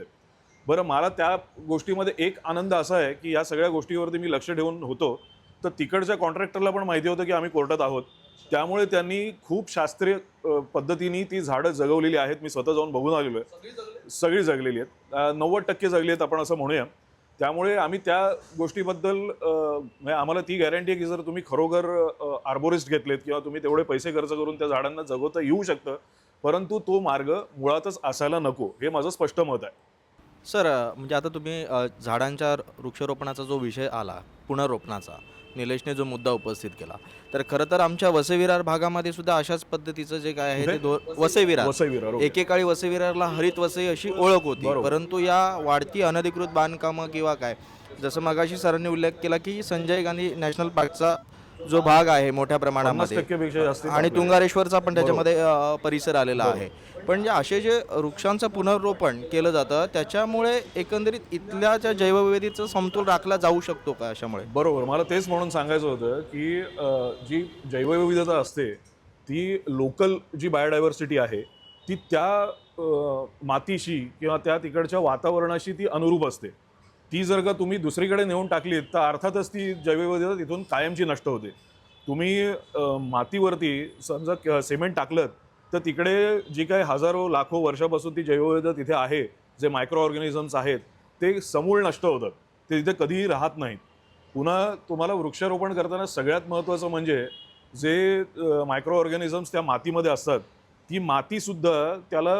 बरं, मला त्या गोष्टीमध्ये एक आनंद असा आहे की या सगळ्या गोष्टीवरती मी लक्ष ठेवून होतो, तर तिकडच्या कॉन्ट्रॅक्टरला पण माहिती होतं की आम्ही कोर्टात आहोत. त्यामुळे त्यांनी खूप शास्त्रीय पद्धतीने ती झाडं जगवलेली आहेत. मी स्वतः जाऊन बघून आलेलो आहे. सगळी जगलेली आहेत, 90% जगली आहेत आपण असं म्हणूया. त्यामुळे आम्ही त्या गोष्टीबद्दल म्हणजे आम्हाला ती गॅरंटी आहे की जर तुम्ही खरोखर आर्बोरिस्ट घेतलेत किंवा तुम्ही तेवढे पैसे खर्च करून त्या झाडांना जगवता येऊ शकतं, परंतु तो मार्ग मुळातच असायला नको, हे माझं स्पष्ट मत आहे. सर, म्हणजे आता तुम्ही झाडांच्या वृक्षारोपणाचा जो विषय आला, पुनर्रोपणाचा, निलेशने जो मुद्दा उपस्थित केला, तर खरं तर आमच्या वसईविरार भागामध्ये सुद्धा अशाच पद्धतीचं जे काय आहे ते वसईविरार, okay. एकेकाळी वसईविरारला हरित वसई अशी ओळख होती. परंतु या वाढती अनधिकृत बांधकामं किंवा काय, जसं मगाशी सरांनी उल्लेख केला की संजय गांधी नॅशनल पार्कचा जो भाग आहे मोठ्या प्रमाणामध्ये 50% पेक्षा जास्त आणि तुंगारेश्वरचा पण त्याच्यामध्ये परिसर आलेला आहे. पण जे असे जे वृक्षांचं पुनर्रोपण केलं जातं त्याच्यामुळे एकंदरीत इथल्या ज्या जैवविविधतेचा समतोल राखला जाऊ शकतो का अशामुळे? बरोबर, मला तेच म्हणून सांगायचं होतं की जी जैवविविधता असते ती लोकल जी बायोडायव्हर्सिटी आहे ती त्या मातीशी किंवा त्या तिकडच्या वातावरणाशी ती अनुरूप असते. ती जर का तुम्ही दुसरीकडे नेऊन टाकलीत तर अर्थातच ती जैवविविधता तिथून कायमची नष्ट होते. तुम्ही मातीवरती समजा सिमेंट टाकलं तर तिकडे जी काही हजारो लाखो वर्षापासून ती जैवविविधता तिथे आहे, जे मायक्रो ऑर्गॅनिझम्स आहेत ते समूळ नष्ट होतात, ते तिथे कधीही राहत नाहीत. पुन्हा तुम्हाला वृक्षारोपण करताना सगळ्यात महत्त्वाचं म्हणजे जे मायक्रो ऑर्गॅनिझम्स त्या मातीमध्ये असतात ती मातीसुद्धा त्याला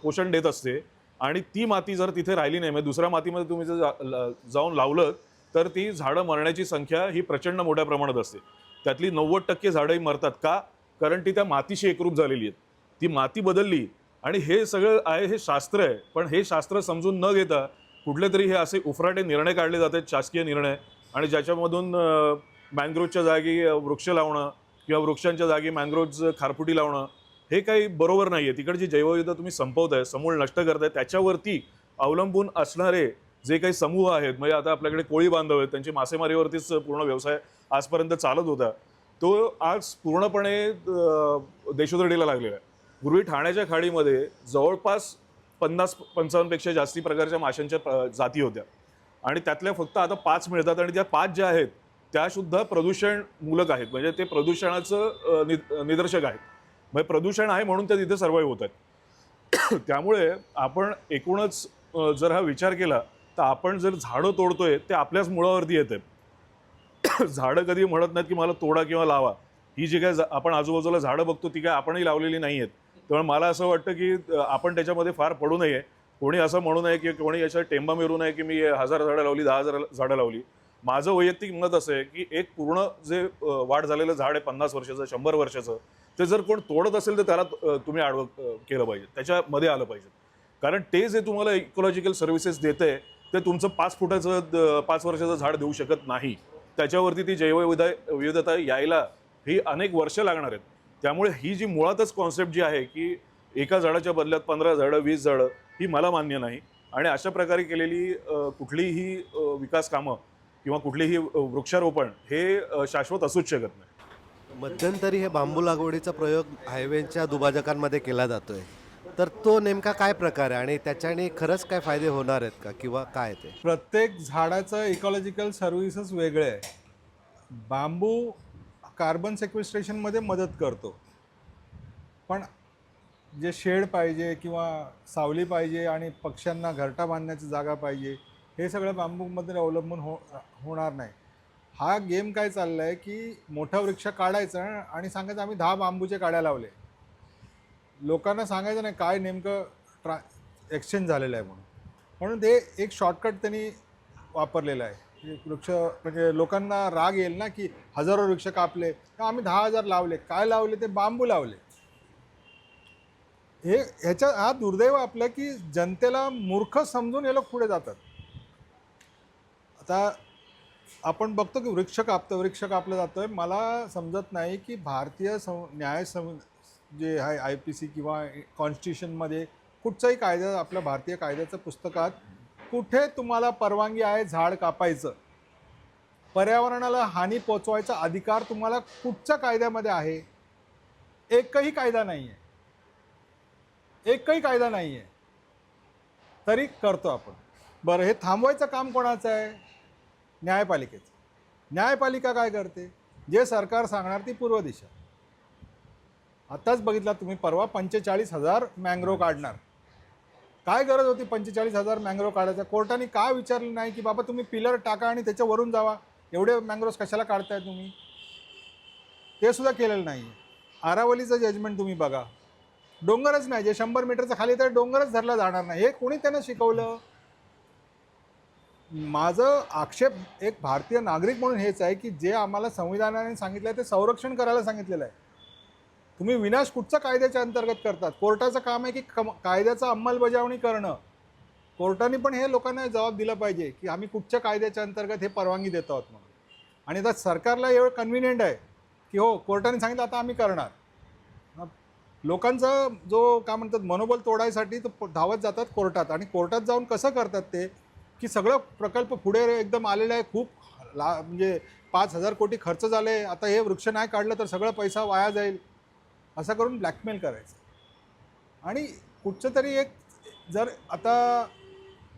पोषण देत असते. आणि ती माती जर तिथे राहिली नाही, म्हणजे दुसऱ्या मातीमध्ये तुम्ही जर जाऊन लावलं तर ती झाडं मरण्याची संख्या ही प्रचंड मोठ्या प्रमाणात असते. त्यातली 90% झाडंही मरतात का? कारण ती त्या मातीशी एकरूप झालेली आहेत, ती माती बदलली. आणि हे सगळं आहे, हे शास्त्र आहे. पण हे शास्त्र समजून न घेता कुठले तरी हे असे उफराटे निर्णय काढले जातात, शासकीय निर्णय, आणि ज्याच्यामधून मॅंग्रोवच्या जागी वृक्ष लावणं किंवा वृक्षांच्या जागी मॅंग्रोव्ज खारफुटी लावणं हे काही बरोबर नाही आहे. तिकडची जैवविविधता तुम्ही संपवताय, समूळ नष्ट करताय. त्याच्यावरती अवलंबून असणारे जे काही समूह आहेत, म्हणजे आता आपल्याकडे कोळी बांधव आहेत, त्यांची मासेमारीवरतीच पूर्ण व्यवसाय आजपर्यंत चालत होता, तो आज पूर्णपणे देशोधडीला लागलेला आहे. पूर्वी ठाण्याच्या खाडीमध्ये जवळपास 50-55 पेक्षा जास्ती प्रकारच्या माशांच्या जाती होत्या आणि त्यातल्या फक्त आता 5 मिळतात. आणि त्या 5 ज्या आहेत त्यासुद्धा प्रदूषण मूलक आहेत, म्हणजे ते प्रदूषणाचं निदर्शक आहेत. म्हणजे प्रदूषण आहे म्हणून ते तिथे सर्वाईव्ह होत आहेत. त्यामुळे आपण एकूणच जर हा विचार केला तर आपण जर झाडं तोडतोय ते आपल्याच मुळावरती येते. झाडं कधी म्हणत नाहीत की मला तोडा किंवा लावा. ही जी काय आपण आजूबाजूला झाडं बघतो ती काय आपणही लावलेली नाही आहेत. त्यामुळे मला असं वाटतं की आपण त्याच्यामध्ये फार पडू नये. कोणी असं म्हणू नये की कोणी याच्या टेंबा मिळू नये की मी 1000 झाडं लावली, 10,000 झाडं लावली. माझं वैयक्तिक मत असं आहे की एक पूर्ण जे वाढ झालेलं झाड आहे 50 वर्षाचं, 100 वर्षाचं, ते जर कोण तोडत असेल तर त्याला तुम्ही आडवं केलं पाहिजे, त्याच्यामध्ये आलं पाहिजे. कारण ते जे तुम्हाला इकॉलॉजिकल सर्व्हिसेस देते ते तुमचं 5 फुटाचं 5 वर्षाचं झाड देऊ शकत नाही. त्याच्यावरती ती जैवविविधता यायला ही अनेक वर्ष लागणार आहेत. त्यामुळे ही जी मुळातच कॉन्सेप्ट जी आहे की एका झाडाच्या बदल्यात 15 झाडं 20 झाडं, ही मला मान्य नाही. आणि अशा प्रकारे केलेली कुठलीही विकास कामं किंवा कुठलीही वृक्षारोपण हे शाश्वत असूच शकत नाही. मध्यंतरी हे बांबू लागवडीचा प्रयोग हायवेच्या दुभाजकांमध्ये केला जातोय, तर तो नेमका काय प्रकार आहे आणि त्याच्याने खरंच काय फायदे होणार आहेत का किंवा काय ते? प्रत्येक झाडाचं इकॉलॉजिकल सर्व्हिसेस वेगळे आहे. बांबू कार्बन सेक्वेस्ट्रेशनमध्ये मदत करतो, पण जे शेड पाहिजे किंवा सावली पाहिजे आणि पक्ष्यांना घरटा बांधण्याची जागा पाहिजे, हे सगळं बांबूमध्ये अवलंबून होणार नाही. हा गेम काय चालला आहे की मोठा वृक्ष काढायचा आणि सांगायचं आम्ही 10 बांबूचे काड्या लावले. लोकांना सांगायचं नाही काय नेमकं एक्सचेंज झालेलं आहे म्हणून ते एक शॉर्टकट त्यांनी वापरलेला आहे. वृक्ष म्हणजे लोकांना राग येईल ना की हजारो वृक्ष कापले, आम्ही 10,000 लावले. काय लावले? ते बांबू लावले. ह्याच्या हा दुर्दैव आपलं की जनतेला मूर्ख समजून हे लोक पुढे जातात. आता आपण बघतो की वृक्ष कापलं जातं आहे. मला समजत नाही की भारतीय जे आहे IPC किंवा कॉन्स्टिट्यूशनमध्ये कुठचाही कायदा, आपल्या भारतीय कायद्याच्या पुस्तकात कुठे तुम्हाला परवानगी आहे झाड कापायचं? पर्यावरणाला हानी पोचवायचा अधिकार तुम्हाला कुठच्या कायद्यामध्ये आहे? एकही कायदा नाही आहे, एकही कायदा नाही आहे, तरी करतो आपण. बरं, हे थांबवायचं काम कोणाचं आहे? न्यायपालिकेचं. न्यायपालिका काय करते? जे सरकार सांगणार ती पूर्व दिशा. आत्ताच बघितला तुम्ही, परवा 45,000 मँग्रोव्ह काढणार. काय गरज होती 45,000 मँग्रोव्ह काढायचा? कोर्टाने का विचारलं नाही की बाबा तुम्ही पिलर टाका आणि त्याच्यावरून जावा, एवढे मँग्रोव्ह कशाला काढताय तुम्ही? ते सुद्धा केलेलं नाही. आरावलीचं जजमेंट तुम्ही बघा, डोंगरच नाही, जे 100 मीटरचं खाली तर डोंगरच धरला जाणार नाही. हे कोणी त्यांना शिकवलं? माझं आक्षेप एक भारतीय नागरिक म्हणून हेच आहे की जे आम्हाला संविधानाने सांगितलं आहे ते संरक्षण करायला सांगितलेलं आहे. तुम्ही विनाश कुठच्या कायद्याच्या अंतर्गत करतात? कोर्टाचं काम आहे की कायद्याचं अंमलबजावणी करणं. कोर्टाने पण हे लोकांना जबाब दिला पाहिजे की आम्ही कुठच्या कायद्याच्या अंतर्गत हे परवानगी देत आहोत म्हणून. आणि आता सरकारला एवढं कन्व्हिनियंट आहे की हो कोर्टाने सांगितलं आता आम्ही करणार. लोकांचा जो काय म्हणतात मनोबल तोडायसाठी तो धावत जातात कोर्टात, आणि कोर्टात जाऊन कसं करतात ते की सगळं प्रकल्प पुढे एकदम आलेलं आहे, खूप म्हणजे 5,000 कोटी खर्च झाले, आता हे वृक्ष नाही काढलं तर सगळं पैसा वाया जाईल, असं करून ब्लॅकमेल करायचं. आणि कुठचं तरी एक जर आता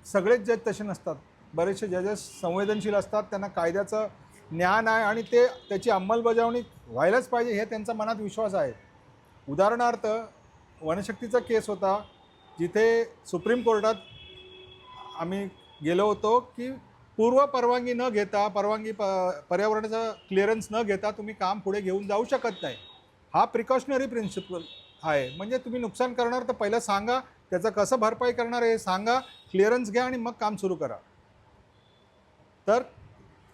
सगळेच जज तसे नसतात, बरेचसे जजेस संवेदनशील असतात, त्यांना कायद्याचं ज्ञान आहे आणि ते त्याची अंमलबजावणी व्हायलाच पाहिजे हे त्यांचा मनात विश्वास आहे. उदाहरणार्थ वनशक्तीचा केस होता जिथे सुप्रीम कोर्टात आम्ही गेलो होतो की पूर्व परवानगी न घेता पर्यावरणाचा क्लिअरन्स न घेता तुम्ही काम पुढे घेऊन जाऊ शकत नाही. हा प्रिकॉशनरी प्रिन्सिपल आहे. म्हणजे तुम्ही नुकसान करणार तर पहिलं सांगा, त्याचं कसं भरपाई करणार हे सांगा, क्लिअरन्स घ्या आणि मग काम सुरू करा. तर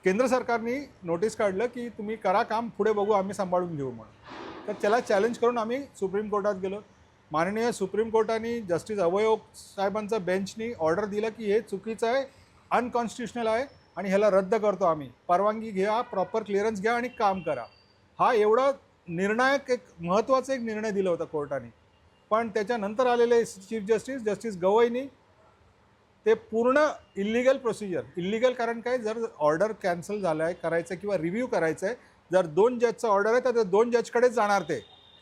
केंद्र सरकारने नोटीस काढलं की तुम्ही करा काम, पुढे बघू आम्ही सांभाळून घेऊ म्हणून. तर त्याला चॅलेंज करून आम्ही सुप्रीम कोर्टात गेलो. माननीय सुप्रीम कोर्टाने जस्टिस अभय ओक साहेबांचं बेंचनी ऑर्डर दिलं की हे चुकीचं आहे, अनकॉन्स्टिट्युशनल आहे आणि ह्याला रद्द करतो आम्ही. परवानगी घ्या, प्रॉपर क्लिअरन्स घ्या आणि काम करा. हा एवढा निर्णायक एक महत्त्वाचा एक निर्णय दिला होता कोर्टाने. पण त्याच्यानंतर आलेले चीफ जस्टिस गवईनी ते पूर्ण इल्लिगल प्रोसिजर, इल्लिगल कारण काय, जर ऑर्डर कॅन्सल झाला आहे करायचं किंवा रिव्ह्यू करायचं आहे, जर 2 जजचं ऑर्डर आहे तर ते 2 जजकडेच जाणार. ते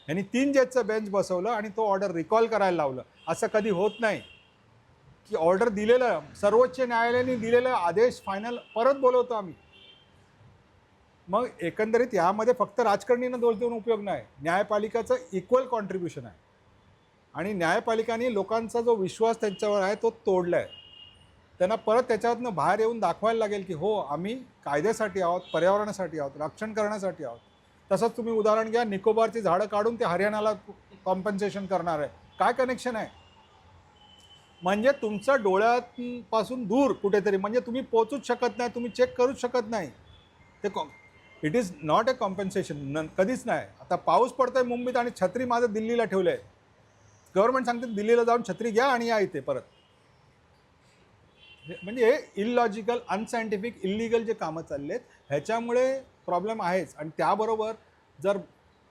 यांनी 3 जजचं बेंच बसवलं आणि तो ऑर्डर रिकॉल करायला लावलं. असं कधी होत नाही की ऑर्डर दिलेलं, सर्वोच्च न्यायालयाने दिलेलं आदेश फायनल परत बोलवतो आम्ही. मग एकंदरीत यामध्ये फक्त राजकारणीनं दोष देऊन उपयोग नाही, न्यायपालिकाचं इक्वल कॉन्ट्रीब्युशन आहे. आणि न्यायपालिकाने लोकांचा जो विश्वास त्यांच्यावर आहे तो तोडला आहे. त्यांना परत त्याच्यातनं बाहेर येऊन दाखवायला लागेल की हो आम्ही कायद्यासाठी आहोत, पर्यावरणासाठी आहोत, रक्षण करण्यासाठी आहोत. तसंच तुम्ही उदाहरण घ्या, निकोबारची झाडं काढून ते हरियाणाला कॉम्पन्सेशन करणार आहे. काय कनेक्शन आहे? म्हणजे तुमचं डोळ्यापासून दूर कुठेतरी, म्हणजे तुम्ही पोचूच शकत नाही, तुम्ही चेक करूच शकत नाही. ते it is not a compensation, कधीच नाही. आता पाऊस पडतोय मुंबईत आणि छत्री माझं दिल्लीला ठेवलं आहे. गव्हर्नमेंट सांगते दिल्लीला जाऊन छत्री घ्या आणि या इथे परत. म्हणजे हे इलॉजिकल, अनसायंटिफिक, इल्लिगल जे कामं चालले आहेत ह्याच्यामुळे प्रॉब्लेम आहेच. आणि त्याबरोबर जर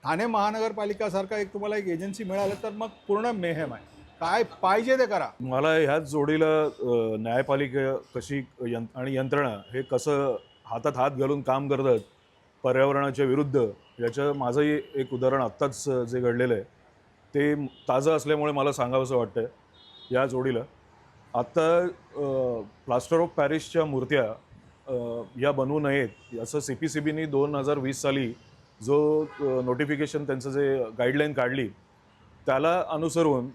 ठाणे महानगरपालिकासारखा एक तुम्हाला एक एजन्सी मिळालं तर मग पूर्ण मेहेम आहे. काय पाहिजे ते करा. मला ह्याच जोडीला न्यायपालिका कशी आणि यंत्रणा हे कसं हातात हात घालून काम करतात पर्यावरणाच्या विरुद्ध, याचं माझंही एक उदाहरण आत्ताच जे घडलेलं आहे ते ताजं असल्यामुळे मला सांगावंसं वाटतं. या जोडीला आत्ता प्लास्टर ऑफ पॅरिसच्या मूर्त्या या बनवू नयेत असं CPCBनी 2020 साली जो नोटिफिकेशन त्यांचं जे गाईडलाईन काढली त्याला अनुसरून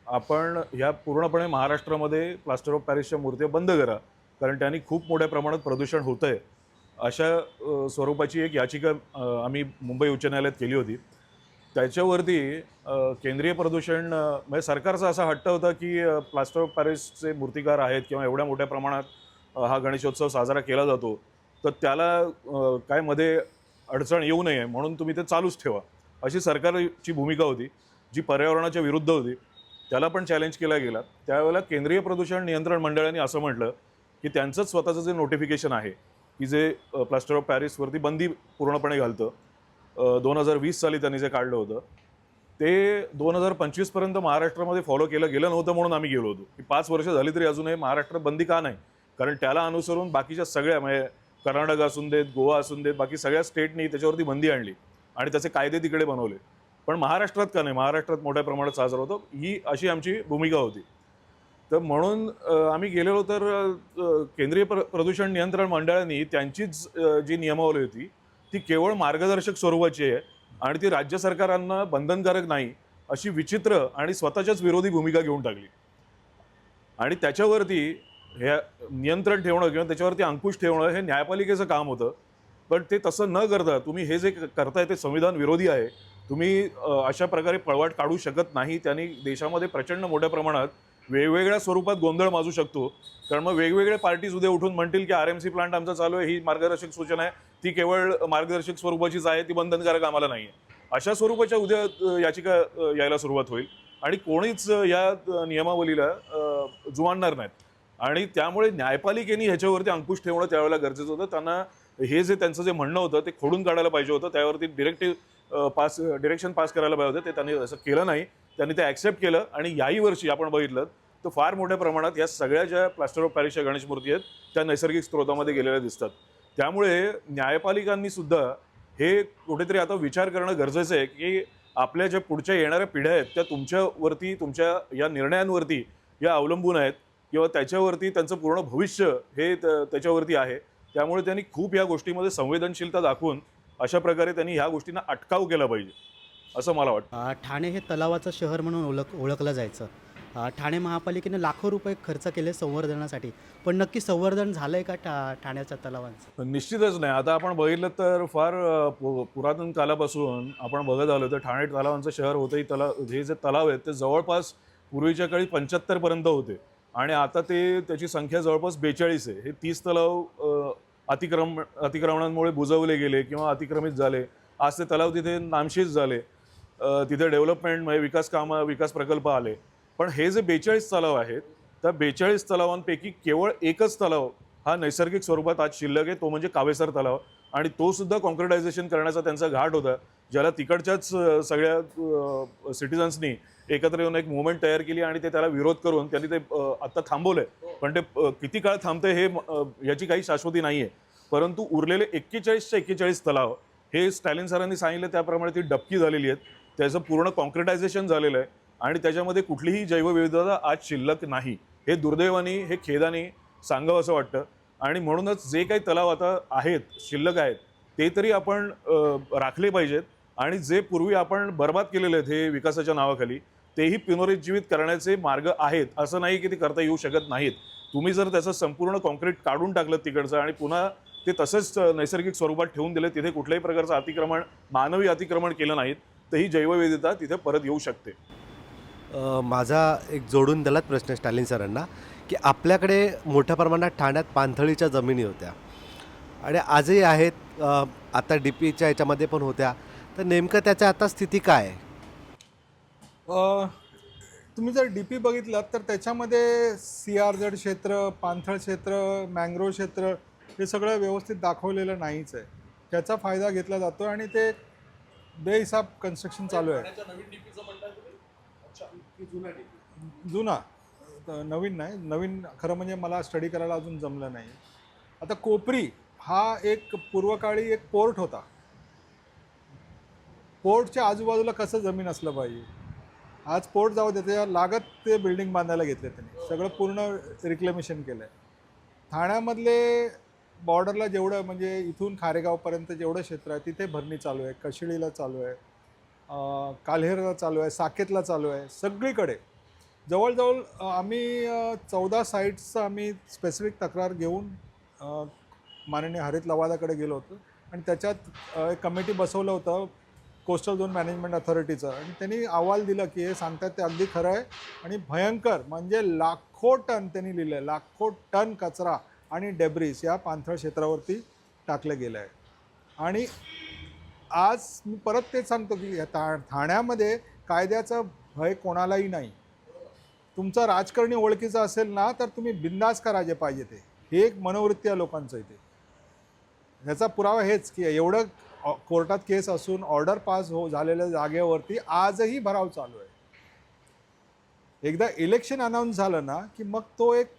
आपण ह्या पूर्णपणे महाराष्ट्रामध्ये प्लास्टर ऑफ पॅरिसच्या मूर्त्या बंद करा, कारण त्यांनी खूप मोठ्या प्रमाणात प्रदूषण होतं आहे, अशा स्वरूपाची एक याचिका आम्ही मुंबई उच्च न्यायालयात केली होती. त्याच्यावरती केंद्रीय प्रदूषण म्हणजे सरकारचा असा हट्ट होता की प्लास्टर ऑफ पॅरिसचे मूर्तिकार आहेत किंवा एवढ्या मोठ्या प्रमाणात हा गणेशोत्सव साजरा केला जातो तर त्याला काय मध्ये अडचण येऊ नये म्हणून तुम्ही ते चालूच ठेवा, अशी सरकारची भूमिका होती जी पर्यावरणाच्या विरुद्ध होती. त्याला पण चॅलेंज केला गेला. त्यावेळेला केंद्रीय प्रदूषण नियंत्रण मंडळाने असं म्हटलं की त्यांचंच स्वतःचं जे नोटिफिकेशन आहे की जे प्लास्टर ऑफ पॅरिसवरती बंदी पूर्णपणे घालतं, 2020 साली त्यांनी जे काढलं होतं ते 2025 पर्यंत महाराष्ट्रामध्ये फॉलो केलं गेलं नव्हतं म्हणून आम्ही गेलो होतो की 5 वर्ष झाली तरी अजूनही महाराष्ट्रात बंदी का नाही, कारण त्याला अनुसरून बाकीच्या सगळ्या म्हणजे कर्नाटक असून देत, गोवा असून देत, बाकी सगळ्या स्टेटनी त्याच्यावरती बंदी आणली आणि त्याचे कायदे तिकडे बनवले. पण महाराष्ट्रात का नाही, महाराष्ट्रात मोठ्या प्रमाणात साजरा होतो, ही अशी आमची भूमिका होती. तर म्हणून आम्ही गेलेलो तर केंद्रीय प्रदूषण नियंत्रण मंडळाने त्यांचीच जी नियमावली होती ती केवळ मार्गदर्शक स्वरूपाची आहे आणि ती राज्य सरकारांना बंधनकारक नाही अशी विचित्र आणि स्वतःच्याच विरोधी भूमिका घेऊन टाकली. आणि त्याच्यावरती हे नियंत्रण ठेवणं किंवा त्याच्यावरती अंकुश ठेवणं हे न्यायपालिकेचं काम होतं. पण ते तसं न करता तुम्ही हे जे करताय ते संविधान विरोधी आहे. तुम्ही अशा प्रकारे पळवाट काढू शकत नाही. त्यांनी देशामध्ये प्रचंड मोठ्या प्रमाणात वेगवेगळ्या स्वरूपात गोंधळ माजू शकतो, कारण मग वेगवेगळे पार्टीज उद्या उठून म्हणतील की RMC प्लांट आमचा चालू आहे, ही मार्गदर्शक सूचना आहे, ती केवळ मार्गदर्शक स्वरूपाचीच आहे, ती बंधनकारक आम्हाला नाही आहे. अशा स्वरूपाच्या उद्या याचिका यायला सुरुवात होईल आणि कोणीच या नियमावलीला जुमानणार नाहीत. आणि त्यामुळे न्यायपालिकेने ह्याच्यावरती अंकुश ठेवणं त्यावेळेला गरजेचं होतं. त्यांना हे जे त्यांचं जे म्हणणं होतं ते खोडून काढायला पाहिजे होतं, त्यावरती डिरेक्शन पास करायला पाहिजे होते. ते त्यांनी असं केलं नाही. त्यांनी ते ॲक्सेप्ट केलं आणि याही वर्षी आपण बघितलं तर फार मोठ्या प्रमाणात या सगळ्या ज्या प्लास्टर ऑफ पॅरिसच्या गणेश मूर्ती आहेत त्या नैसर्गिक स्रोतामध्ये गेलेल्या दिसतात. त्यामुळे न्यायपालिकांनी सुद्धा हे कुठेतरी आता विचार करणं गरजेचं आहे की आपल्या ज्या पुढच्या येणाऱ्या पिढ्या आहेत त्या तुमच्यावरती, तुमच्या या निर्णयांवरती या अवलंबून आहेत किंवा त्याच्यावरती त्यांचं पूर्ण भविष्य हे त्याच्यावरती आहे. त्यामुळे त्यांनी खूप या गोष्टीमध्ये संवेदनशीलता दाखवून अशा प्रकारे त्यांनी ह्या गोष्टींना अटकाव केला पाहिजे असं मला वाटतं. ठाणे हे तलावाचं शहर म्हणून ओळखलं जायचं. ठाणे महापालिकेने लाखो रुपये खर्च केले संवर्धनासाठी, पण नक्की संवर्धन झालं आहे का ठाण्याच्या तलावांचं? निश्चितच नाही. आता आपण बघितलं तर फार पुरातन कालापासून आपण बघत आलो तर ठाणे तलावांचं शहर होतं. हे जे तलाव आहेत ते जवळपास पूर्वीच्या काळी 75 पर्यंत होते आणि आता त्याची संख्या जवळपास 42 आहे. हे 30 तलाव अतिक्रमणांमुळे बुजवले गेले किंवा अतिक्रमित झाले. आज ते तलाव तिथे नामशेष झाले. तिथे डेव्हलपमेंट म्हणजे विकास प्रकल्प आले. पण हे जे 42 तलाव आहेत त्या 42 तलावांपैकी केवळ एकच तलाव हा नैसर्गिक स्वरूपात आज शिल्लक आहे, तो म्हणजे कावेसर तलाव. आणि तो सुद्धा कॉन्क्रिटायझेशन करण्याचा त्यांचा घाट होता, ज्याला तिकडच्याच सगळ्या सिटिझन्सनी एकत्र येऊन एक मुवमेंट तयार केली आणि ते त्याला विरोध करून त्यांनी ते आत्ता थांबवलंय. पण ते किती काळ थांबते हे याची काही शाश्वती नाही आहे. परंतु उरलेले 41च्या 41 तलाव हे स्टॅलिन सरांनी सांगितलं त्याप्रमाणे ती डबकी झालेली आहेत. त्याचं पूर्ण कॉन्क्रिटायझेशन झालेलं आहे आणि त्याच्यामध्ये कुठलीही जैवविविधता आज शिल्लक नाही. हे दुर्दैवाने, हे खेदाने सांगावं असं वाटतं. आणि म्हणूनच जे काही तलाव आता आहेत, शिल्लक आहेत, ते तरी आपण राखले पाहिजेत आणि जे पूर्वी आपण बर्बाद केलेले आहेत हे विकासाच्या नावाखाली, तेही पुनरुज्जीवित करण्याचे मार्ग आहेत. असं नाही की ते करता येऊ शकत नाहीत. तुम्ही जर त्याचं संपूर्ण कॉन्क्रीट काढून टाकलं तिकडचं आणि पुन्हा ते तसंच नैसर्गिक स्वरूपात ठेवून दिले, तिथे कुठल्याही प्रकारचं मानवी अतिक्रमण केलं नाहीत, तर ही जैवविविधता तिथे परत येऊ शकते. माझा एक जोडून दिलात प्रश्न स्टॅलिन सरांना, की आपल्याकडे मोठ्या प्रमाणात ठाण्यात पाणथळीच्या जमिनी होत्या आणि आजही आहेत. आता DPच्या याच्यामध्ये पण होत्या. तर नेमकं त्याच्या आता स्थिती काय आहे? तुम्ही जर DP बघितलात तर त्याच्यामध्ये CRZ क्षेत्र, पाणथळ क्षेत्र, मँग्रोव्ह क्षेत्र हे सगळं व्यवस्थित दाखवलेलं नाहीच आहे. त्याचा फायदा घेतला जातो आणि ते बेहिसाब कन्स्ट्रक्शन चालू आहे. जुना, नवीन नाही. नवीन खरं म्हणजे मला स्टडी करायला अजून जमलं नाही. आता कोपरी हा एक पूर्वकाळी एक पोर्ट होता. पोर्टच्या आजूबाजूला कसं जमीन असलं पाहिजे. आज पोर्ट जाऊ दे, त्याच्या लागत ते बिल्डिंग बांधायला घेतले त्यांनी. सगळं पूर्ण रिक्लेमेशन केलं आहे. ठाण्यामधले बॉर्डरला जेवढं म्हणजे इथून खारेगावपर्यंत जेवढं क्षेत्र आहे तिथे भरणी चालू आहे. कशिळीला चालू आहे, काल्हेरला चालू आहे, साकेतला चालू आहे. सगळीकडे जवळजवळ आम्ही 14 साईट्सचं आम्ही स्पेसिफिक तक्रार घेऊन माननीय हरित लवादाकडे गेलो होतो आणि त्याच्यात एक कमिटी बसवलं होतं कोस्टल झोन मॅनेजमेंट अथॉरिटीचं आणि त्यांनी अहवाल दिलं की हे सांगतात ते अगदी खरं आहे आणि भयंकर म्हणजे लाखो टन त्यांनी लिहिलं आहे, लाखो टन कचरा आणि डेब्रिस या पाणथळ क्षेत्रावरती टाकलं गेलं आहे. आणि आज मी परत तेच सांगतो की ठाण्यामध्ये कायद्याचं भय कोणालाही नाही. तुमचा राजकारणी ओळखीचा असेल ना तर तुम्ही बिंदास करा जे पाहिजे ते. हे एक मनोवृत्ती आहे लोकांचं इथे. ह्याचा पुरावा हेच की एवढं कोर्टात केस असून ऑर्डर पास झालेल्या जागेवरती आजही भराव चालू आहे. एकदा इलेक्शन अनाऊन्स झालं ना की मग तो एक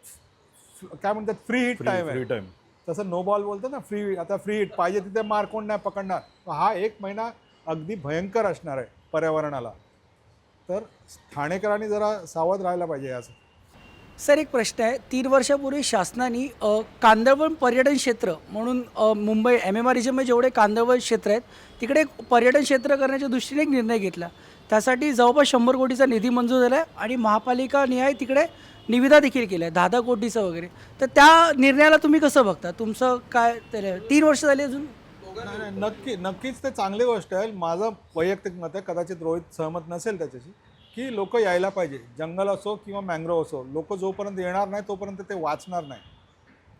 काय म्हणतात फ्री हिट टाईम आहे. तसं नो बॉल बोलतो ना, आता फ्री हिट पाहिजे तिथे मार कोण नाही पकडणार. हा 1 महिना अगदी भयंकर असणार आहे पर्यावरणाला. तर ठाणेकरांनी जरा सावध राहायला पाहिजे याचं. सर एक प्रश्न आहे. 3 वर्षापूर्वी शासनाने कांदळवन पर्यटन क्षेत्र म्हणून मुंबई MMR रिजनमध्ये जेवढे कांदळवन क्षेत्र आहेत तिकडे एक पर्यटन क्षेत्र करण्याच्या दृष्टीने एक निर्णय घेतला. त्यासाठी जवळपास 100 कोटीचा निधी मंजूर झाला आहे आणि महापालिका निहाय तिकडे निविदा देखील केल्या आहे 10-10 कोटीचा वगैरे. तर त्या निर्णयाला तुम्ही कसं बघता? तुमचं काय 3 वर्ष झाली अजून? नाही, नक्कीच ते चांगली गोष्ट आहे. माझं वैयक्तिक मत आहे, कदाचित रोहित सहमत नसेल त्याच्याशी, की लोक यायला पाहिजे. जंगल असो किंवा मँग्रोव्ह असो, लोक जोपर्यंत येणार नाही तोपर्यंत ते वाचणार नाही.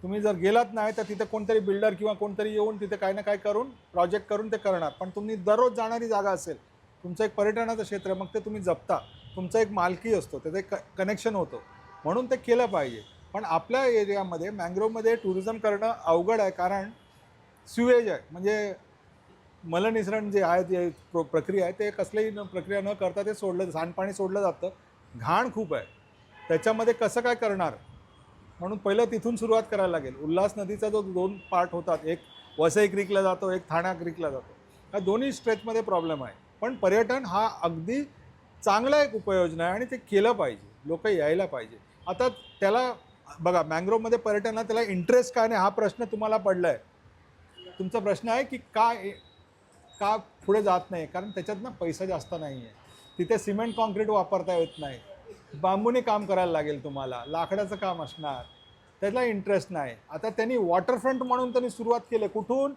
तुम्ही जर गेलात नाही तर तिथे कोणतरी बिल्डर किंवा कोणतरी येऊन तिथे काही ना काही करून प्रोजेक्ट करून ते करणार. पण तुम्ही दररोज जाणारी जागा असेल, तुमचं एक पर्यटनाचं क्षेत्र आहे, मग ते तुम्ही जपता. तुमचा एक मालकी असतो, त्याचं एक कनेक्शन होतं, म्हणून ते केलं पाहिजे. पण आपल्या एरियामध्ये मँग्रोव्हमध्ये टुरिझम करणं अवघड आहे. कारण स्युएज आहे, म्हणजे मलनिसरण जे आहे जे प्रक्रिया आहे ते कसलीही प्रक्रिया न करता ते सोडलं, सांडपाणी सोडलं जातं. घाण खूप आहे, त्याच्यामध्ये कसं काय करणार, म्हणून पहिलं तिथून सुरुवात करायला लागेल. उल्हास नदीचा जो 2 पार्ट होतात, एक वसई क्रीकला जातो, एक ठाणा क्रीकला जातो, ह्या दोन्ही स्ट्रेचमध्ये प्रॉब्लेम आहे. पण पर्यटन हा अगदी चांगला एक उपाययोजना आहे आणि ते केलं पाहिजे, लोक यायला पाहिजे. आता त्याला बघा, मँग्रोवमध्ये पर्यटनाला त्याला इंटरेस्ट काय नाही हा प्रश्न तुम्हाला पडला आहे. तुमचा प्रश्न आहे की का पुढे जात नाही, कारण त्याच्यात ना पैसा जास्त नाही आहे. तिथे सिमेंट कॉन्क्रीट वापरता येत नाही, बांबूने काम करायला लागेल तुम्हाला, लाकडाचं काम असणार, त्याला इंटरेस्ट नाही. आता त्यांनी वॉटरफ्रंट म्हणून त्यांनी सुरुवात केली. कुठून?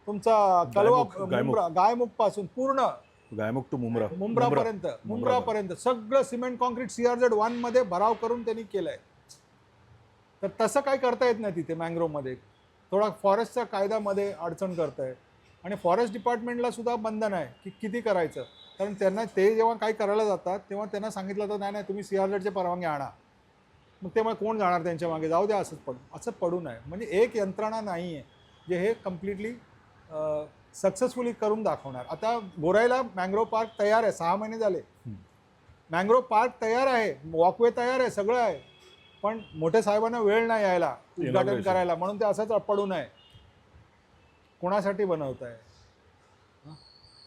तुमचा कलवा गायमुखपासून पूर्ण गायमुख टू मुंब्रापर्यंत सगळं सिमेंट कॉन्क्रीट CRZ1 मध्ये भराव करून त्यांनी केलंय. तर तसं काय करता येत नाही तिथे मँग्रोवमध्ये. थोडा फॉरेस्टच्या कायद्यामध्ये अडचण करत आहे आणि फॉरेस्ट डिपार्टमेंटला सुद्धा बंधन आहे की किती करायचं. कारण त्यांना ते जेव्हा काही करायला जातात तेव्हा त्यांना सांगितलं तर नाही तुम्ही CRZचे परवानगी आणा. मग तेव्हा कोण जाणार त्यांच्या मागे, जाऊ द्या असं पडू नये. म्हणजे एक यंत्रणा नाही आहे जे हे कम्प्लिटली सक्सेसफुली करून दाखवणार. आता गोराईला मँग्रोव पार्क तयार आहे, 6 महिने झाले मँग्रोव पार्क तयार आहे, वॉकवे तयार आहे, सगळं आहे. पण मोठ्या साहेबांना वेळ नाही यायला उद्घाटन करायला, म्हणून ते असंच पडू नये. कोणासाठी बनवत आहे?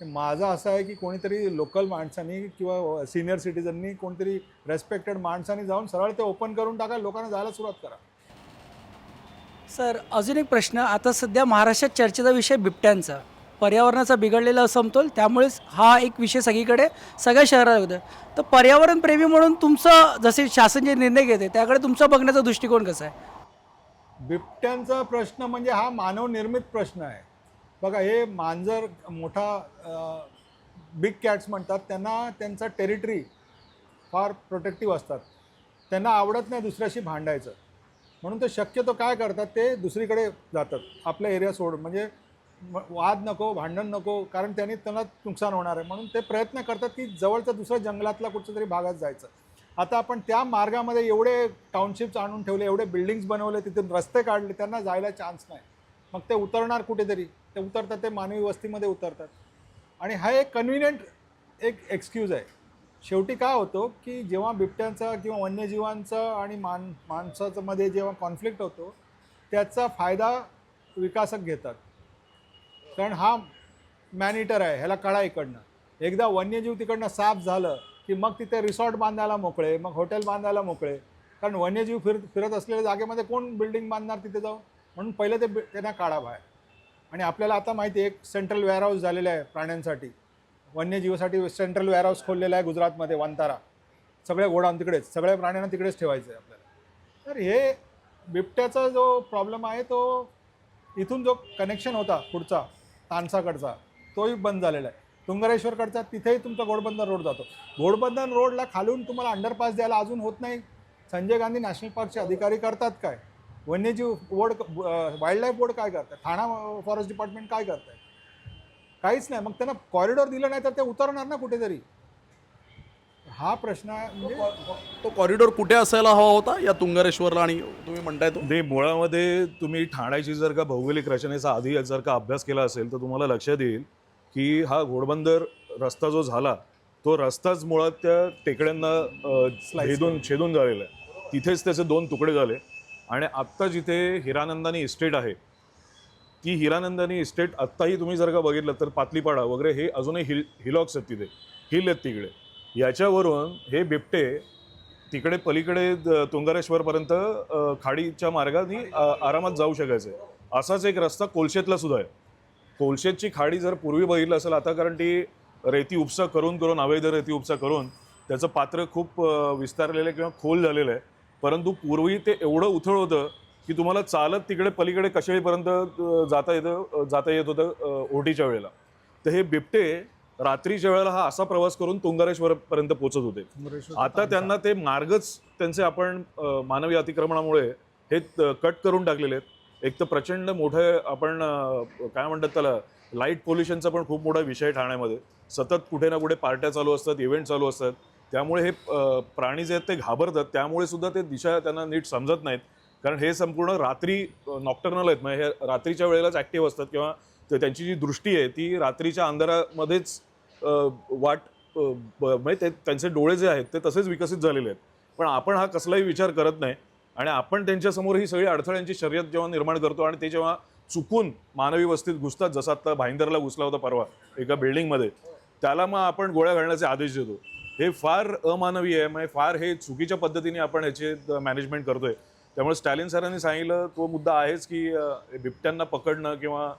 माझं असं आहे की कोणीतरी लोकल माणसांनी किंवा सिनियर सिटीजननी, कोणतरी रेस्पेक्टेड माणसांनी जाऊन सरळ ते ओपन करून टाका, लोकांना जायला सुरुवात करा. सर, अजून एक प्रश्न. आता सध्या महाराष्ट्रात चर्चेचा विषय बिबट्यांचा, पर्यावरणाचा बिघडलेला समतोल, त्यामुळेच हा एक विषय सगळीकडे सगळ्या शहरात होतं. तर पर्यावरणप्रेमी म्हणून तुमचं, जसे शासन जे निर्णय घेते त्याकडे तुमचा बघण्याचा दृष्टिकोन कसा आहे? बिबट्यांचा प्रश्न म्हणजे हा मानवनिर्मित प्रश्न आहे. बघा, हे मांजर मोठा बिग कॅट्स म्हणतात, त्यांना त्यांचा टेरिटरी फार प्रोटेक्टिव्ह असतात, त्यांना आवडत नाही दुसऱ्याशी भांडायचं, म्हणून ते शक्यतो काय करतात, ते दुसरीकडे जातात, आपला एरिया सोडून. म्हणजे वाद नको, भांडण नको, कारण त्यांना नुकसान होणार आहे, म्हणून ते प्रयत्न करतात की जवळच्या दुसऱ्या जंगलातला कुठच्या तरी भागात जायचं. आता आपण त्या मार्गामध्ये एवढे टाउनशिप्स आणून ठेवले, एवढे बिल्डिंग्स बनवले, तिथून रस्ते काढले, त्यांना जायला चान्स नाही. मग ते उतरणार कुठेतरी, ते उतरतात ते मानवी वस्तीमध्ये उतरतात. आणि हा एक कन्व्हिनियंट एक एक्सक्यूज आहे. शेवटी काय होतो की जेव्हा बिबट्यांचा किंवा वन्यजीवांचा आणि माणसाचं मध्ये जेव्हा कॉन्फ्लिक्ट होतो, त्याचा फायदा विकासक घेतात. कारण हा मॅनिटर आहे, ह्याला कळा इकडनं. एकदा वन्यजीव तिकडनं साफ झालं की मग तिथे रिसॉर्ट बांधायला मोकळे, मग हॉटेल बांधायला मोकळे. कारण वन्यजीव फिरत असलेल्या जागेमध्ये कोण बिल्डिंग बांधणार तिथे जाऊन, म्हणून पहिलं ते त्यांना काढा बाहेर. आणि आपल्याला आता माहिती आहे, एक सेंट्रल वेअरहाऊस झालेलं आहे प्राण्यांसाठी, वन्यजीवासाठी सेंट्रल वेअरहाऊस खोललेला आहे गुजरातमध्ये, वंतारा. सगळे गोडाऊन तिकडेच, सगळ्या प्राण्यांना तिकडेच ठेवायचं आहे आपल्याला. तर हे बिबट्याचा जो प्रॉब्लेम आहे तो इथून जो कनेक्शन होता पुढचा तानसाकडचा, तोही बंद झालेला आहे. तुंगरेश्वरकडचा तिथेही तुमचा घोडबंदर रोड जातो. घोडबंदर रोडला खालून तुम्हाला अंडरपास द्यायला अजून होत नाही. संजय गांधी नॅशनल पार्कचे अधिकारी करतात काय? वन्यजीव बोर्ड, वाईल्ड लाईफ बोर्ड काय करतात? ठाणा फॉरेस्ट डिपार्टमेंट काय करत आहे? काहीच नाही. मग त्यांना कॉरिडॉर दिलं नाही तर ते उतरणार ना कुठेतरी. हा प्रश्न आहे. म्हणजे तो कॉरिडॉर कुठे असायला हवा होता या तुंगरेश्वरला, आणि तुम्ही म्हणताय तो ते मुळामध्ये तुम्ही ठाण्याची जर का भौगोलिक रचनेचा आधी जर का अभ्यास केला असेल तर तुम्हाला लक्षात येईल की हा घोडबंदर रस्ता जो झाला तो रस्ताच मुळात त्या टेकड्यांना छेदून झालेला आहे. तिथेच त्याचे 2 तुकडे झाले. आणि आत्ता जिथे हिरानंदानी इस्टेट आहे, ती हिरानंदानी इस्टेट आत्ताही तुम्ही जर का बघितलं तर पातलीपाडा वगैरे हे अजूनही हिलॉक्स आहेत, तिथे हिल आहेत तिकडे. याच्यावरून हे बिबटे तिकडे पलीकडे तुंगरेश्वरपर्यंत खाडीच्या मार्गाने आरामात जाऊ शकायचे. असाच एक रस्ता कोलशेतला सुद्धा आहे. कोलशेतची खाडी जर पूर्वी बघितलं असेल, आता कारण ती रेती उपसा करून अवैध रेती उपसा करून त्याचं पात्र खूप विस्तारलेलं किंवा खोल झालेलं आहे. परंतु पूर्वी ते एवढं उथळ होतं की तुम्हाला चालत तिकडे पलीकडे कशेळीपर्यंत जाता येत होतं ओटीच्या वेळेला. तर हे बिबटे रात्रीच्या वेळेला हा असा प्रवास करून तुंगरेश्वरपर्यंत पोहोचत होते. आता त्यांना ते मार्गच त्यांचे आपण मानवी अतिक्रमणामुळे हे कट करून टाकलेले आहेत. एक तर प्रचंड मोठं आपण काय म्हणतात त्याला, लाईट पोल्युशनचा पण खूप मोठा विषय ठाण्यामध्ये. सतत कुठे ना कुठे पार्ट्या चालू असतात, इव्हेंट चालू असतात. त्यामुळे हे प्राणी जे आहेत ते घाबरतात. त्यामुळे सुद्धा ते दिशा त्यांना नीट समजत नाहीत कारण हे संपूर्ण रात्री नॉक्टर्नल आहेत, म्हणजे हे रात्रीच्या वेळेलाच ॲक्टिव्ह असतात किंवा त्यांची जी दृष्टी आहे ती रात्रीच्या अंधारामध्येच म्हणजे त्यांचे डोळे जे आहेत ते तसेच विकसित झालेले आहेत. पण आपण हा कसलाही विचार करत नाही आणि आपण त्यांच्यासमोर ही सगळी अडथळ्यांची शर्यत जेव्हा निर्माण करतो आणि ते जेव्हा चुकून मानवी वस्तीत घुसतात, जसं आता भाईंदरला घुसला होता परवा एका बिल्डिंगमध्ये, त्याला मग आपण गोळ्या घालण्याचे आदेश देतो. हे फार अमानवीय आहे, म्हणजे फार हे चुकीच्या पद्धतीने आपण ह्याचे मॅनेजमेंट करतोय. त्यामुळे स्टॅलिन सरांनी सांगितलं तो मुद्दा आहेच की बिबट्यांना पकडणं किंवा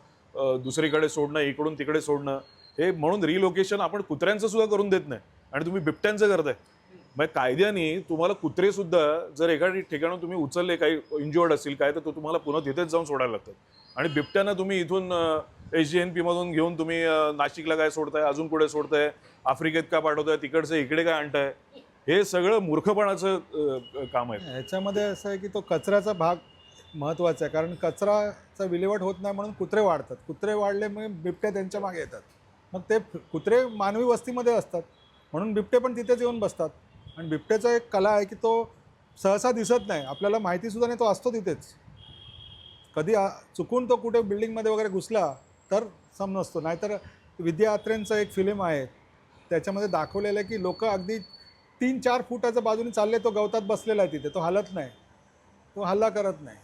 दुसरीकडे सोडणं, इकडून तिकडे सोडणं, हे म्हणून रिलोकेशन आपण कुत्र्यांचं सुद्धा करून देत नाही आणि तुम्ही बिबट्यांचं करताय. म्हणजे कायद्याने तुम्हाला कुत्रे सुद्धा जर एका ठिकाणून तुम्ही उचलले, काही इंज्युअर्ड असतील काय, तर तो तुम्हाला पुन्हा तिथेच जाऊन सोडायला लागतात. आणि बिबट्यांना तुम्ही इथून SGNP मधून घेऊन तुम्ही नाशिकला काय सोडताय, अजून कुठे सोडताय, आफ्रिकेत का पाठवताय, तिकडचं इकडे काय आणताय, हे सगळं मूर्खपणाचं काम आहे. ह्याच्यामध्ये असं आहे की तो कचऱ्याचा भाग महत्त्वाचा आहे, कारण कचराचा विल्हेवाट होत नाही म्हणून कुत्रे वाढतात. कुत्रे वाढले मग बिबट्या त्यांच्या मागे येतात. मग ते कुत्रे मानवी वस्तीमध्ये असतात म्हणून बिबटे पण तिथेच येऊन बसतात. आणि बिबट्याचा एक कला आहे की तो सहसा दिसत नाही, आपल्याला माहितीसुद्धा नाही तो असतो तिथेच. कधी चुकून तो कुठे बिल्डिंगमध्ये वगैरे घुसला तर समजतो. नाहीतर विद्या अत्रेंचं एक फिल्म आहे त्याच्यामध्ये दाखवलेलं आहे की लोक अगदी 3-4 फुटाच्या बाजूने चालले, तो गवतात बसलेला आहे तिथे, तो हलत नाही, तो हल्ला करत नाही.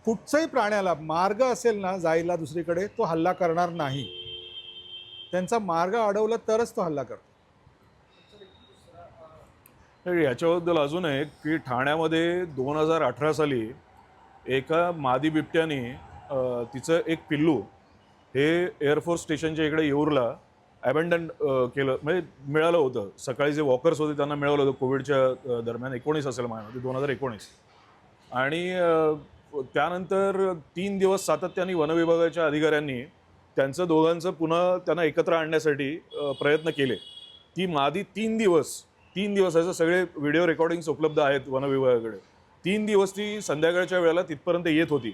कुठच्याही प्राण्याला मार्ग असेल ना जायला दुसरीकडे, तो हल्ला करणार नाही. त्यांचा मार्ग अडवला तरच तो हल्ला करतो. याच्याबद्दल अजून एक की ठाण्यामध्ये 2018 साली एका मादी बिबट्याने तिचं एक पिल्लू हे एअरफोर्स स्टेशनच्या इकडे येऊरला ॲबंडन केलं, म्हणजे मिळालं होतं. सकाळी जे वॉकर्स होते त्यांना मिळालं होतं कोविडच्या दरम्यान, 19 असेल माझ्यामध्ये 2019. आणि त्यानंतर 3 दिवस सातत्याने वनविभागाच्या अधिकाऱ्यांनी त्यांचं दोघांचं पुन्हा त्यांना एकत्र आणण्यासाठी प्रयत्न केले. ती मादी 3 दिवस याचे सगळे व्हिडिओ रेकॉर्डिंग्स उपलब्ध आहेत वनविभागाकडे. 3 दिवस ती संध्याकाळच्या वेळेला तिथपर्यंत येत होती,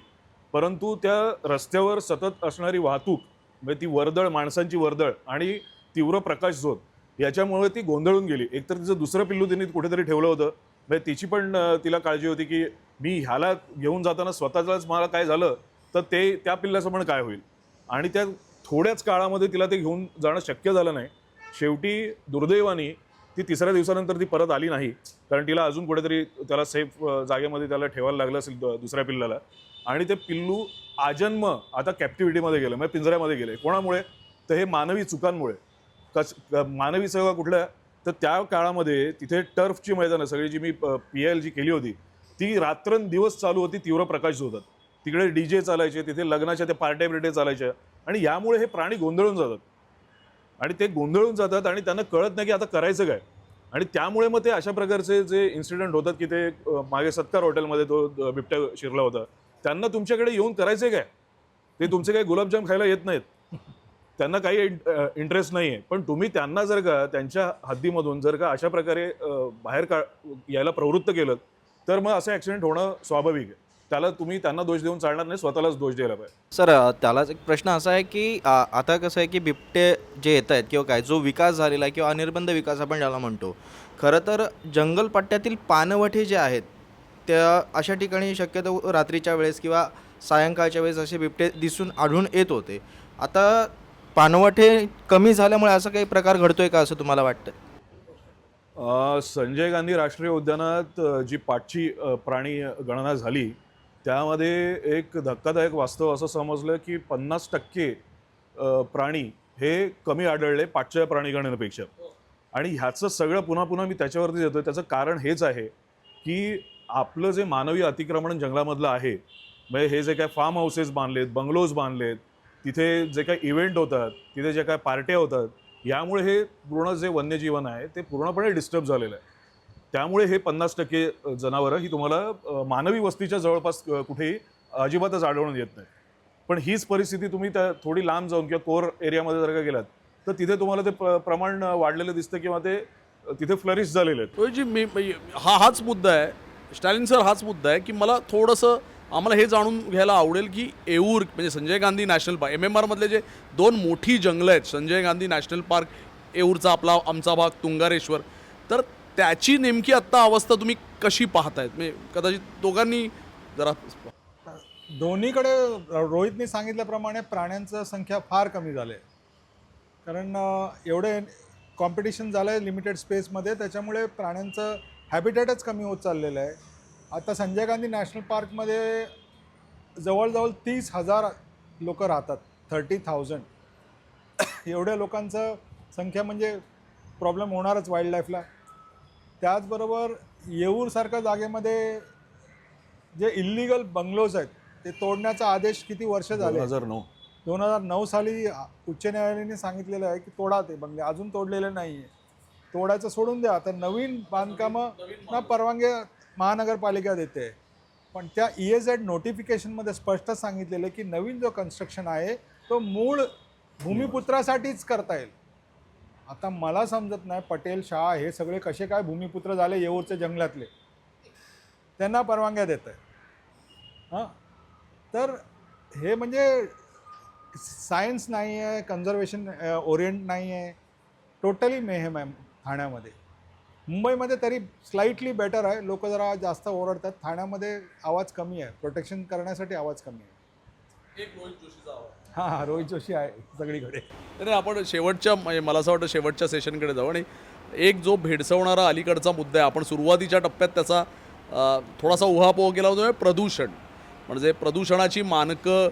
परंतु त्या रस्त्यावर सतत असणारी वाहतूक, म्हणजे ती वर्दळ, माणसांची वर्दळ आणि तीव्र प्रकाश झोत, याच्यामुळे ती गोंधळून गेली. एकतर तिचं दुसरं पिल्लू तिने कुठेतरी ठेवलं होतं, म्हणजे तिची पण तिला काळजी होती की मी ह्याला घेऊन जाताना स्वतःलाच मला काय झालं तर ते त्या पिल्लाचं पण काय होईल. आणि त्या थोड्याच काळामध्ये तिला ते घेऊन जाणं शक्य झालं नाही. शेवटी दुर्दैवाने ती 3ऱ्या दिवसानंतर ती परत आली नाही, कारण तिला अजून कुठेतरी त्याला सेफ जागेमध्ये त्याला ठेवायला लागलं असेल दुसऱ्या पिल्लाला. आणि ते पिल्लू आजन्म आता कॅप्टिव्हिटीमध्ये गेलं, म्हणजे पिंजऱ्यामध्ये गेले. कोणामुळे? तर हे मानवी चुकांमुळे. मानवी सेवा कुठल्या? तर त्या काळामध्ये तिथे टर्फची मैदानं सगळी जी मी PIL जी केली होती ती रात्रंदिवस चालू होती तीव्र प्रकाश होतात. तिकडे DJ चालायचे, तिथे लग्नाच्या त्या पार्ट्या बिर्ट्या चालायच्या आणि यामुळे हे प्राणी गोंधळून जातात. आणि ते गोंधळून जातात आणि त्यांना कळत नाही की आता करायचं काय. आणि त्यामुळे मग ते अशा प्रकारचे जे इन्सिडेंट होतात की ते मागे सत्कार हॉटेलमध्ये तो बिबट्या शिरला होता. त्यांना तुमच्याकडे येऊन करायचं काय? ते तुमचे काही गुलाबजाम खायला येत नाहीत, त्यांना काही इंटरेस्ट नाही आहे. पण तुम्ही त्यांना जर का त्यांच्या हद्दीमधून जर का अशा प्रकारे बाहेर यायला प्रवृत्त केलं तर मग असं ॲक्सिडेंट होणं स्वाभाविक आहे. त्याला तुम्ही त्यांना दोष देऊन चालणार नाही, स्वतःलाच दोष द्यायला पाहिजे. सर त्यालाच एक प्रश्न असा आहे की आता कसं आहे की बिबटे जे येत आहेत किंवा काय जो विकास झालेला आहे किंवा अनिर्बंध विकास आपण ज्याला म्हणतो, खरं तर जंगलपट्ट्यातील पाणवठे जे आहेत त्या अशा ठिकाणी शक्यतो रात्रीच्या वेळेस किंवा सायंकाळच्या वेळेस असे बिबटे दिसून आढळून येत होते. आता पाणवठे कमी झाल्यामुळे असं काही प्रकार घडतोय का असं तुम्हाला वाटतं? संजय गांधी राष्ट्रीय उद्यानात जी पाठची प्राणी गणना झाली त्यामध्ये एक धक्कादायक वास्तव असं समजलं की 50% प्राणी हे कमी आढळले पाठच्या प्राणी गणनेपेक्षा. आणि ह्याचं सगळं पुन्हा मी त्याच्यावरती येतोय. त्याचं कारण हेच आहे की आपलं जे मानवी अतिक्रमण जंगलामधलं आहे, म्हणजे हे जे काय फार्म हाऊसेस बांधलेत, बंगलोज बांधलेत, तिथे जे काही इव्हेंट होतात, तिथे जे काय पार्ट्या होतात, यामुळे हे पूर्ण जे वन्यजीवन आहे ते पूर्णपणे डिस्टर्ब झालेलं आहे. त्यामुळे हे 50% जनावरं ही तुम्हाला मानवी वस्तीच्या जवळपास कुठेही अजिबातच आढळून येत नाही. पण हीच परिस्थिती तुम्ही त्या थोडी लांब जाऊन किंवा कोर एरियामध्ये जर का गेलात तर तिथे तुम्हाला ते प्रमाण वाढलेलं दिसतं किंवा ते तिथे फ्लरिश झालेले आहेत. जी हाच मुद्दा आहे स्टॅलिन सर, हाच मुद्दा आहे की मला थोडंसं आम्हाला हे जाणून घ्यायला आवडेल की येऊर म्हणजे Sanjay Gandhi national park, MMR मधले जे 2 मोठी जंगलं आहेत, संजय गांधी नॅशनल पार्क येऊरचा, आमचा भाग तुंगारेश्वर, तर त्याची नेमकी आत्ता अवस्था तुम्ही कशी पाहतायत? म्हणजे कदाचित दोघांनी जरा दोन्हीकडे रोहितने सांगितल्याप्रमाणे प्राण्यांचं संख्या फार कमी झाली आहे. कारण एवढे कॉम्पिटिशन झालं आहे लिमिटेड स्पेसमध्ये, त्याच्यामुळे प्राण्यांचं हॅबिटेटच कमी होत चाललेलं आहे. आता संजय गांधी नॅशनल पार्कमध्ये जवळजवळ 30,000 लोक राहतात, 30,000. एवढ्या लोकांचं संख्या म्हणजे प्रॉब्लेम होणारच वाईल्ड लाईफला. त्याचबरोबर येऊरसारख्या जागेमध्ये जे इल्लिगल बंगलोज आहेत ते तोडण्याचा आदेश किती वर्ष झाले? 2009. 2009 साली उच्च न्यायालयाने सांगितलेलं आहे की तोडा ते बंगले, अजून तोडलेले नाही आहे. तोडायचं सोडून द्या. आता नवीन बांधकामं ना परवानगी महानगरपालिका देते, पण त्या EAZ नोटिफिकेशनमध्ये स्पष्ट सांगितलेलं की नवीन जो कन्स्ट्रक्शन आहे तो मूळ भूमिपुत्रासाठीच करता येईल. आता मला समजत नाही पटेल शाह हे सगळे कसे काय भूमिपुत्र झाले येऊरचे जंगलातले, त्यांना परवानग्या देत आहे. हां, तर हे म्हणजे सायन्स नाही आहे, कन्झर्वेशन ओरिएंट नाही आहे, टोटली मेहेम आहे ठाण्यामध्ये. मुंबईमध्ये तरी स्लाइटली बेटर आहे, लोक जरा जास्त ओरडतात. ठाण्यामध्ये आवाज कमी आहे, प्रोटेक्शन करण्यासाठी आवाज कमी आहे. एक रोहित जोशीचा आवाज. हां, रोहित जोशी आहे सगळीकडे. तर आपण शेवटच्या म्हणजे मला असं वाटतं शेवटच्या सेशनकडे जाऊ. आणि एक जो भेडसवणारा अलीकडचा मुद्दा आहे, आपण सुरुवातीच्या टप्प्यात त्याचा थोडासा उहापोह केला होता, प्रदूषण. म्हणजे प्रदूषणाची मानकं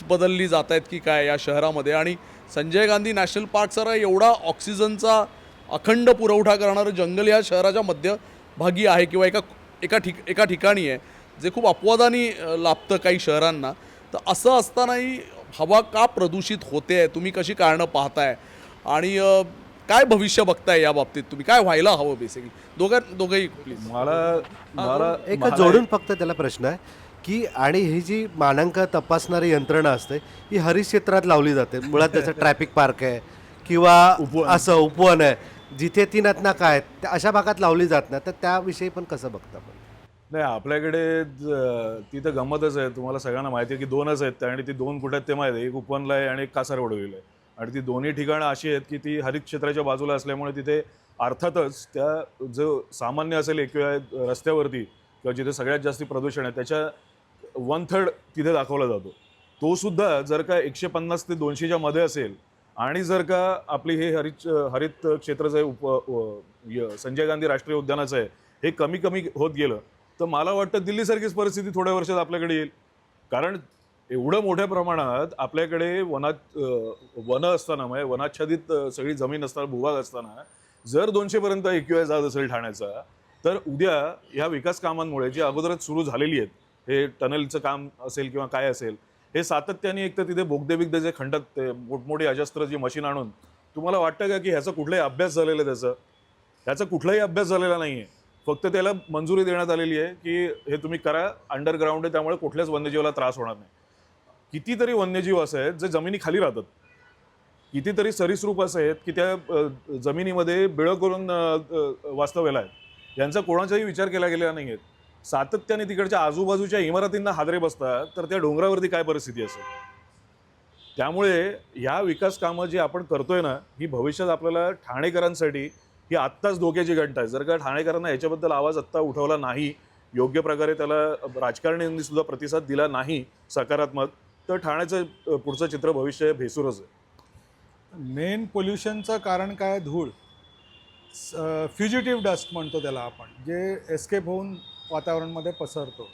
बदलली जात आहेत की काय या शहरामध्ये? आणि Sanjay Gandhi national park sir एवढा ऑक्सिजनचा अखंड पुरवठा करणारं जंगल या शहराच्या मध्यभागी आहे किंवा एका ठिकाणी आहे, जे खूप अपवादाने लाभतं काही शहरांना. तर असं असतानाही हवा का प्रदूषित होते आहे? तुम्ही कशी कारणं पाहताय आणि काय भविष्य बघताय या बाबतीत? तुम्ही काय व्हायला हवं बेसिकली? दोघंही प्लीज. मला एक जोडून फक्त त्याला प्रश्न आहे की आणि ही जी मानांकन तपासणारी यंत्रणा असते ही हरित क्षेत्रात लावली जाते. मुळात त्याचं ट्रॅफिक पार्क आहे किंवा असं उपवन आहे, जिथे ती नदनाका आहेत त्या अशा भागात लावली जात नाही. तर त्याविषयी पण कसं बघता पण? नाही, आपल्याकडे ती तर गंमतच आहे. तुम्हाला सगळ्यांना माहिती आहे की 2च आहेत त्या, आणि ती 2 कुठे आहेत ते माहिती आहे. एक उपवनला आहे आणि एक कासारवडवीला आहे. आणि ती दोन्ही ठिकाणं अशी आहेत की ती हरित क्षेत्राच्या बाजूला असल्यामुळे तिथे अर्थातच त्या जो सामान्य असेल किंवा रस्त्यावरती किंवा जिथे सगळ्यात जास्त प्रदूषण आहे त्याच्या 1/3 तिथे दाखवला जातो. तो सुद्धा जर का 150 ते 200च्या मध्ये असेल आणि जर का आपली हे हरित क्षेत्राचं संजय गांधी राष्ट्रीय उद्यानाचं आहे हे कमी कमी होत गेलं तर मला वाटतं दिल्लीसारखीच परिस्थिती थोड्या वर्षात आपल्याकडे येईल. कारण एवढं मोठ्या प्रमाणात आपल्याकडे वनं असताना म्हणजे वनाच्छादित सगळी जमीन असताना, भूभाग असताना जर 200पर्यंत AQI जात असेल ठाण्याचा, तर उद्या ह्या विकास कामांमुळे जी अगोदरच सुरू झालेली आहेत, हे टनलचं काम असेल किंवा काय असेल, हे सातत्याने एक तर तिथे बोगदे बिगदे जे खंडत ते मोठमोठी अजस्त्रची मशीन आणून, तुम्हाला वाटतं का की ह्याचा कुठलाही अभ्यास झालेला आहे? ह्याचा कुठलाही अभ्यास झालेला नाही आहे. फक्त त्याला मंजुरी देण्यात आलेली आहे की हे तुम्ही करा, अंडरग्राऊंड आहे, त्यामुळे कुठल्याच वन्यजीवाला त्रास होणार नाही. कितीतरी वन्यजीव असे आहेत जे जमिनी खाली राहतात, कितीतरी सरीसृप असे आहेत की त्या जमिनीमध्ये बिळं करून वास्तव्याला आहेत, यांचा कोणाचाही विचार केला गेलेला नाही आहे. सातत्याने तिकडच्या आजूबाजूच्या इमारतींना हादरे बसतात, तर त्या डोंगरावरती काय परिस्थिती असेल? त्यामुळे ह्या विकास कामं जी आपण करतोय ना, ही भविष्यात आपल्याला ठाणेकरांसाठी ही आत्ताच धोक्याची घंटा आहे. जर का ठाणेकरांना याच्याबद्दल आवाज आत्ता उठवला नाही, योग्य प्रकारे त्याला राजकारण्यांनी सुद्धा प्रतिसाद दिला नाही सकारात्मक, तर ठाण्याचं पुढचं चित्र भविष्य भेसूरच आहे. मेन पोल्युशनचं कारण काय? धूळ, फ्युजिटिव्ह डस्ट म्हणतो त्याला आपण, जे एस्केप होऊन वातावरणामध्ये पसरतो.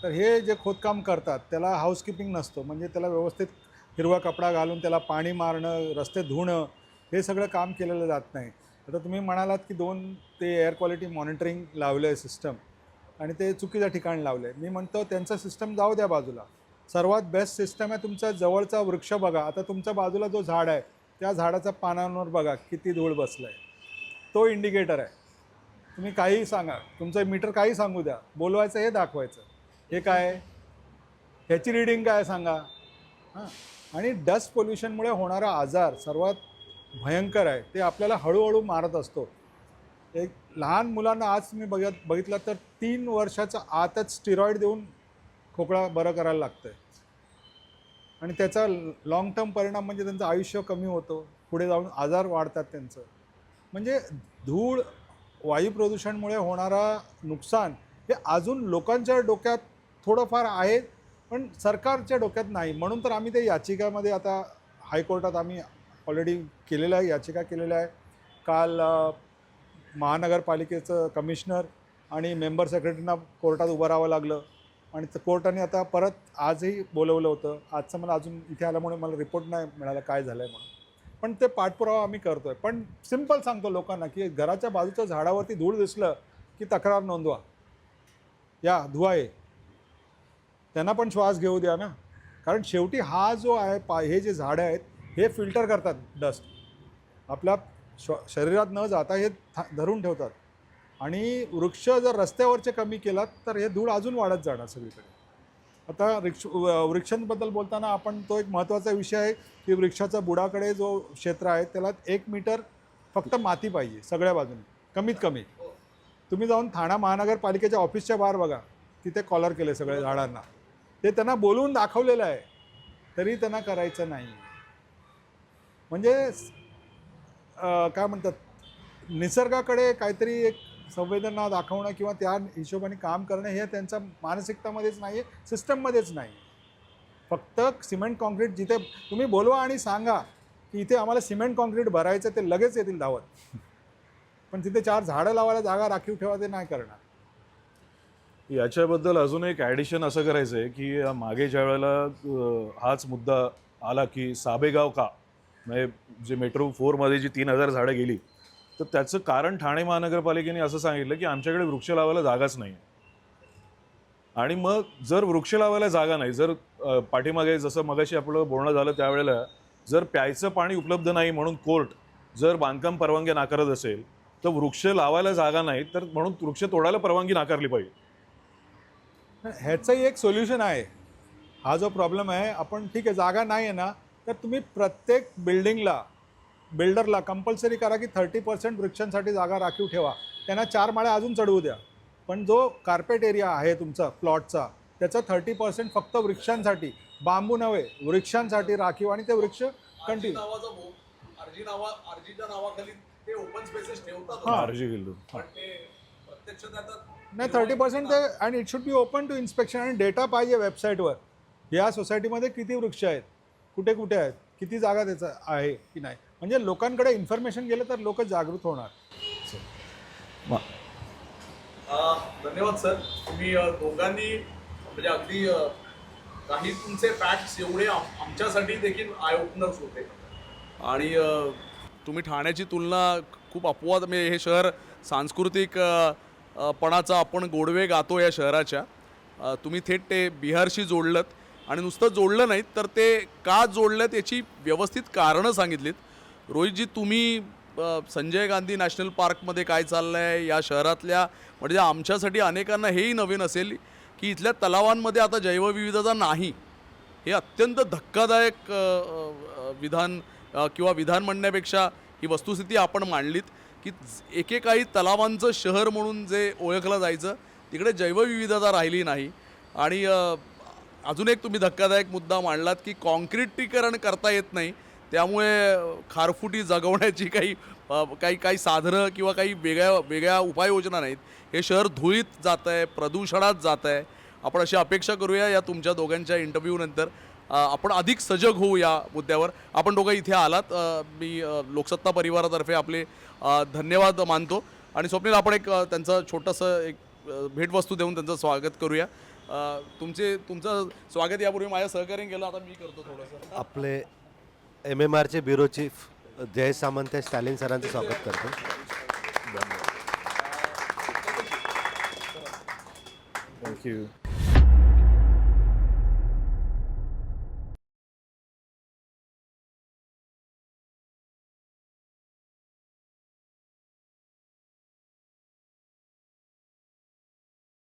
तर हे जे खोदकाम करतात त्याला हाऊसकीपिंग नसतो, म्हणजे त्याला व्यवस्थित हिरवा कपडा घालून त्याला पाणी मारणं, रस्ते धुणं, हे सगळं काम केलेलं जात नाही. आता तुम्ही म्हणालात की 2 ते एअर क्वालिटी मॉनिटरिंग लावलं आहे सिस्टम आणि ते चुकीच्या ठिकाणी लावलं आहे. मी म्हणतो त्यांचं सिस्टम जाऊ द्या बाजूला. सर्वात बेस्ट सिस्टम आहे तुमचा जवळचा वृक्ष बघा. आता तुमच्या बाजूला जो झाड आहे त्या झाडाच्या पानांवर बघा किती धूळ बसलं आहे, तो इंडिकेटर आहे. तुम्ही काही सांगा, तुमचं मीटर काही सांगू द्या, बोलवायचं हे दाखवायचं, हे काय, ह्याची रीडिंग काय सांगा. हां, आणि डस्ट पोल्युशनमुळे होणारा आजार सर्वात भयंकर आहे, ते आपल्याला हळूहळू मारत असतो. एक लहान मुलांना आज मी बघितलं तर 3 वर्षाच्या आतच स्टिरॉइड देऊन खोकला बरं करायला लागतं आहे. आणि त्याचा लाँग टर्म परिणाम म्हणजे त्यांचं आयुष्य कमी होतं, पुढे जाऊन आजार वाढतात त्यांचं. म्हणजे धूळ वायू प्रदूषणमुळे होणारा नुकसान हे अजून लोकांच्या डोक्यात थोडंफार आहे, पण सरकारच्या डोक्यात नाही. म्हणून तर आम्ही ते याचिकामध्ये आता हायकोर्टात आम्ही ऑलरेडी केलेलं आहे, याचिका केलेल्या आहे. काल महानगरपालिकेचं कमिशनर आणि मेंबर सेक्रेटरींना कोर्टात उभं राहावं लागलं आणि कोर्टाने आता परत आजही बोलवलं होतं. आजचं मला अजून इथे आल्यामुळे मला रिपोर्ट नाही मिळाला काय झालं आहे म्हणून, पण ते पाठपुरावा आम्ही करतो आहे. पण सिम्पल सांगतो लोकांना की घराच्या बाजूच्या झाडावरती धूळ दिसलं की तक्रार नोंदवा, या धुवा आहे, त्यांना पण श्वास घेऊ द्या ना. कारण शेवटी हा जो आहे हे जे झाडं आहेत हे फिल्टर करतात डस्ट, आपल्या शरीरात न जाता हे धरून ठेवतात. आणि वृक्ष जर रस्त्यावरचे कमी केलात तर हे धूळ अजून वाढत जाणार सगळीकडे. आता वृक्षांबद्दल बोलताना आपण तो एक महत्त्वाचा विषय आहे की वृक्षाचा बुडाकडे जो क्षेत्र आहे त्याला 1 मीटर फक्त माती पाहिजे सगळ्या बाजूने कमीत कमी. तुम्ही जाऊन ठाणा महानगरपालिकेच्या ऑफिसच्या बाहेर बघा, तिथे कॉलर केले सगळे झाडांना. ते त्यांना बोलवून दाखवलेलं आहे तरी त्यांना करायचं नाही. म्हणजे काय म्हणतात, निसर्गाकडे काहीतरी एक संवेदना दाखवणं किंवा त्या हिशोबाने काम करणं हे त्यांच्या मानसिकतामध्येच नाही आहे, सिस्टममध्येच नाही. फक्त सिमेंट कॉन्क्रीट जिथे तुम्ही बोलवा आणि सांगा की इथे आम्हाला सिमेंट कॉन्क्रीट भरायचं, ते लगेच येतील धावत. पण तिथे 4 झाडं लावायला जागा राखीव ठेवा, ते नाही करणार. याच्याबद्दल अजून एक ॲडिशन असं करायचं आहे की मागे ज्या वेळेला हाच मुद्दा आला की साबेगाव का, म्हणजे जे मेट्रो 4मध्ये जी 3000 झाडं गेली, तर त्याचं कारण ठाणे महानगरपालिकेने असं सांगितलं की आमच्याकडे वृक्ष लावायला जागाच नाही. आणि मग जर वृक्ष लावायला जागा नाही, जर पाठीमागे जसं मगाशी आपलं बोलणं झालं त्यावेळेला जर प्यायचं पाणी उपलब्ध नाही म्हणून कोर्ट जर बांधकाम परवानगी नाकारत असेल, तर वृक्ष लावायला जागा नाही तर म्हणून वृक्ष तोडायला परवानगी नाकारली पाहिजे. ह्याचंही एक सोल्युशन आहे. हा जो प्रॉब्लेम आहे, आपण ठीक आहे जागा नाही आहे ना, तर तुम्ही प्रत्येक बिल्डरला कंपल्सरी करा की 30% वृक्षांसाठी जागा राखीव ठेवा. त्यांना 4 माळ्या अजून चढवू द्या. पण जो कार्पेट एरिया आहे तुमचा प्लॉटचा, त्याचा 30% फक्त वृक्षांसाठी, बांबू नव्हे, वृक्षांसाठी राखीव. आणि ते वृक्ष कंटिन्यू आरजीच्या नावाखाली ते ओपन स्पेसेस ठेवतात. आरजी गेलो पण ते प्रत्यक्षात आता नाही 30% ते, आणि it should be open to inspection. आणि डेटा पाहिजे वेबसाईटवर, या सोसायटीमध्ये किती वृक्ष आहेत, कुठे कुठे आहेत, किती जागा त्याचं आहे की नाही. म्हणजे लोकांकडे इन्फॉर्मेशन गेलं तर लोक जागृत होणार. धन्यवाद सर. तुम्ही दोघांनी म्हणजे अगदी काही तुमचे फॅक्ट्स एवढे आमच्यासाठी देखील आय ओपनर्स होते. आणि तुम्ही ठाण्याची तुलना खूप अपवाद, म्हणजे हे शहर सांस्कृतिक पणाचा आपण गोडवे गातो या शहराच्या. तुम्ही थेट ते बिहारशी जोडलंत आणि नुसतं जोडलं नाहीत तर ते का जोडलं त्याची व्यवस्थित कारणं सांगितलीत. रोहितजी, तुम्ही संजय गांधी नॅशनल पार्कमध्ये काय चाललं आहे या शहरातल्या, म्हणजे आमच्यासाठी अनेकांना हेही नवीन असेल की इथल्या तलावांमध्ये आता जैवविविधता नाही. हे अत्यंत धक्कादायक विधान किंवा विधान म्हणण्यापेक्षा ही वस्तुस्थिती आपण मांडलीत की एकेकाळी तलावांचं शहर म्हणून जे ओळखलं जायचं तिकडे जैवविविधता राहिली नाही. आणि अजून एक तुम्ही धक्कादायक मुद्दा मांडलात की कॉन्क्रिटीकरण करता येत नाही, त्यामुळे खारफुटी जगवण्याची काही साधनं किंवा काही वेगळ्या उपाययोजना नाहीत. हे शहर धुळीत जातं आहे, प्रदूषणात जातं आहे. आपण अशी अपेक्षा करूया या तुमच्या दोघांच्या इंटरव्ह्यूनंतर आपण अधिक सजग होऊ या मुद्द्यावर. आपण दोघं इथे आलात, मी लोकसत्ता परिवारातर्फे आपले धन्यवाद मानतो. आणि स्वप्नील, आपण एक त्यांचं छोटंसं एक भेटवस्तू देऊन त्यांचं स्वागत करूया. तुमचं स्वागत यापूर्वी माझ्या सहकार्याने केलं, आता मी करतो थोडंसं. आपले MMRचे ब्युरो चीफ जयेश सामंत स्टॅलिन सरांचं स्वागत करतो. थँक्यू.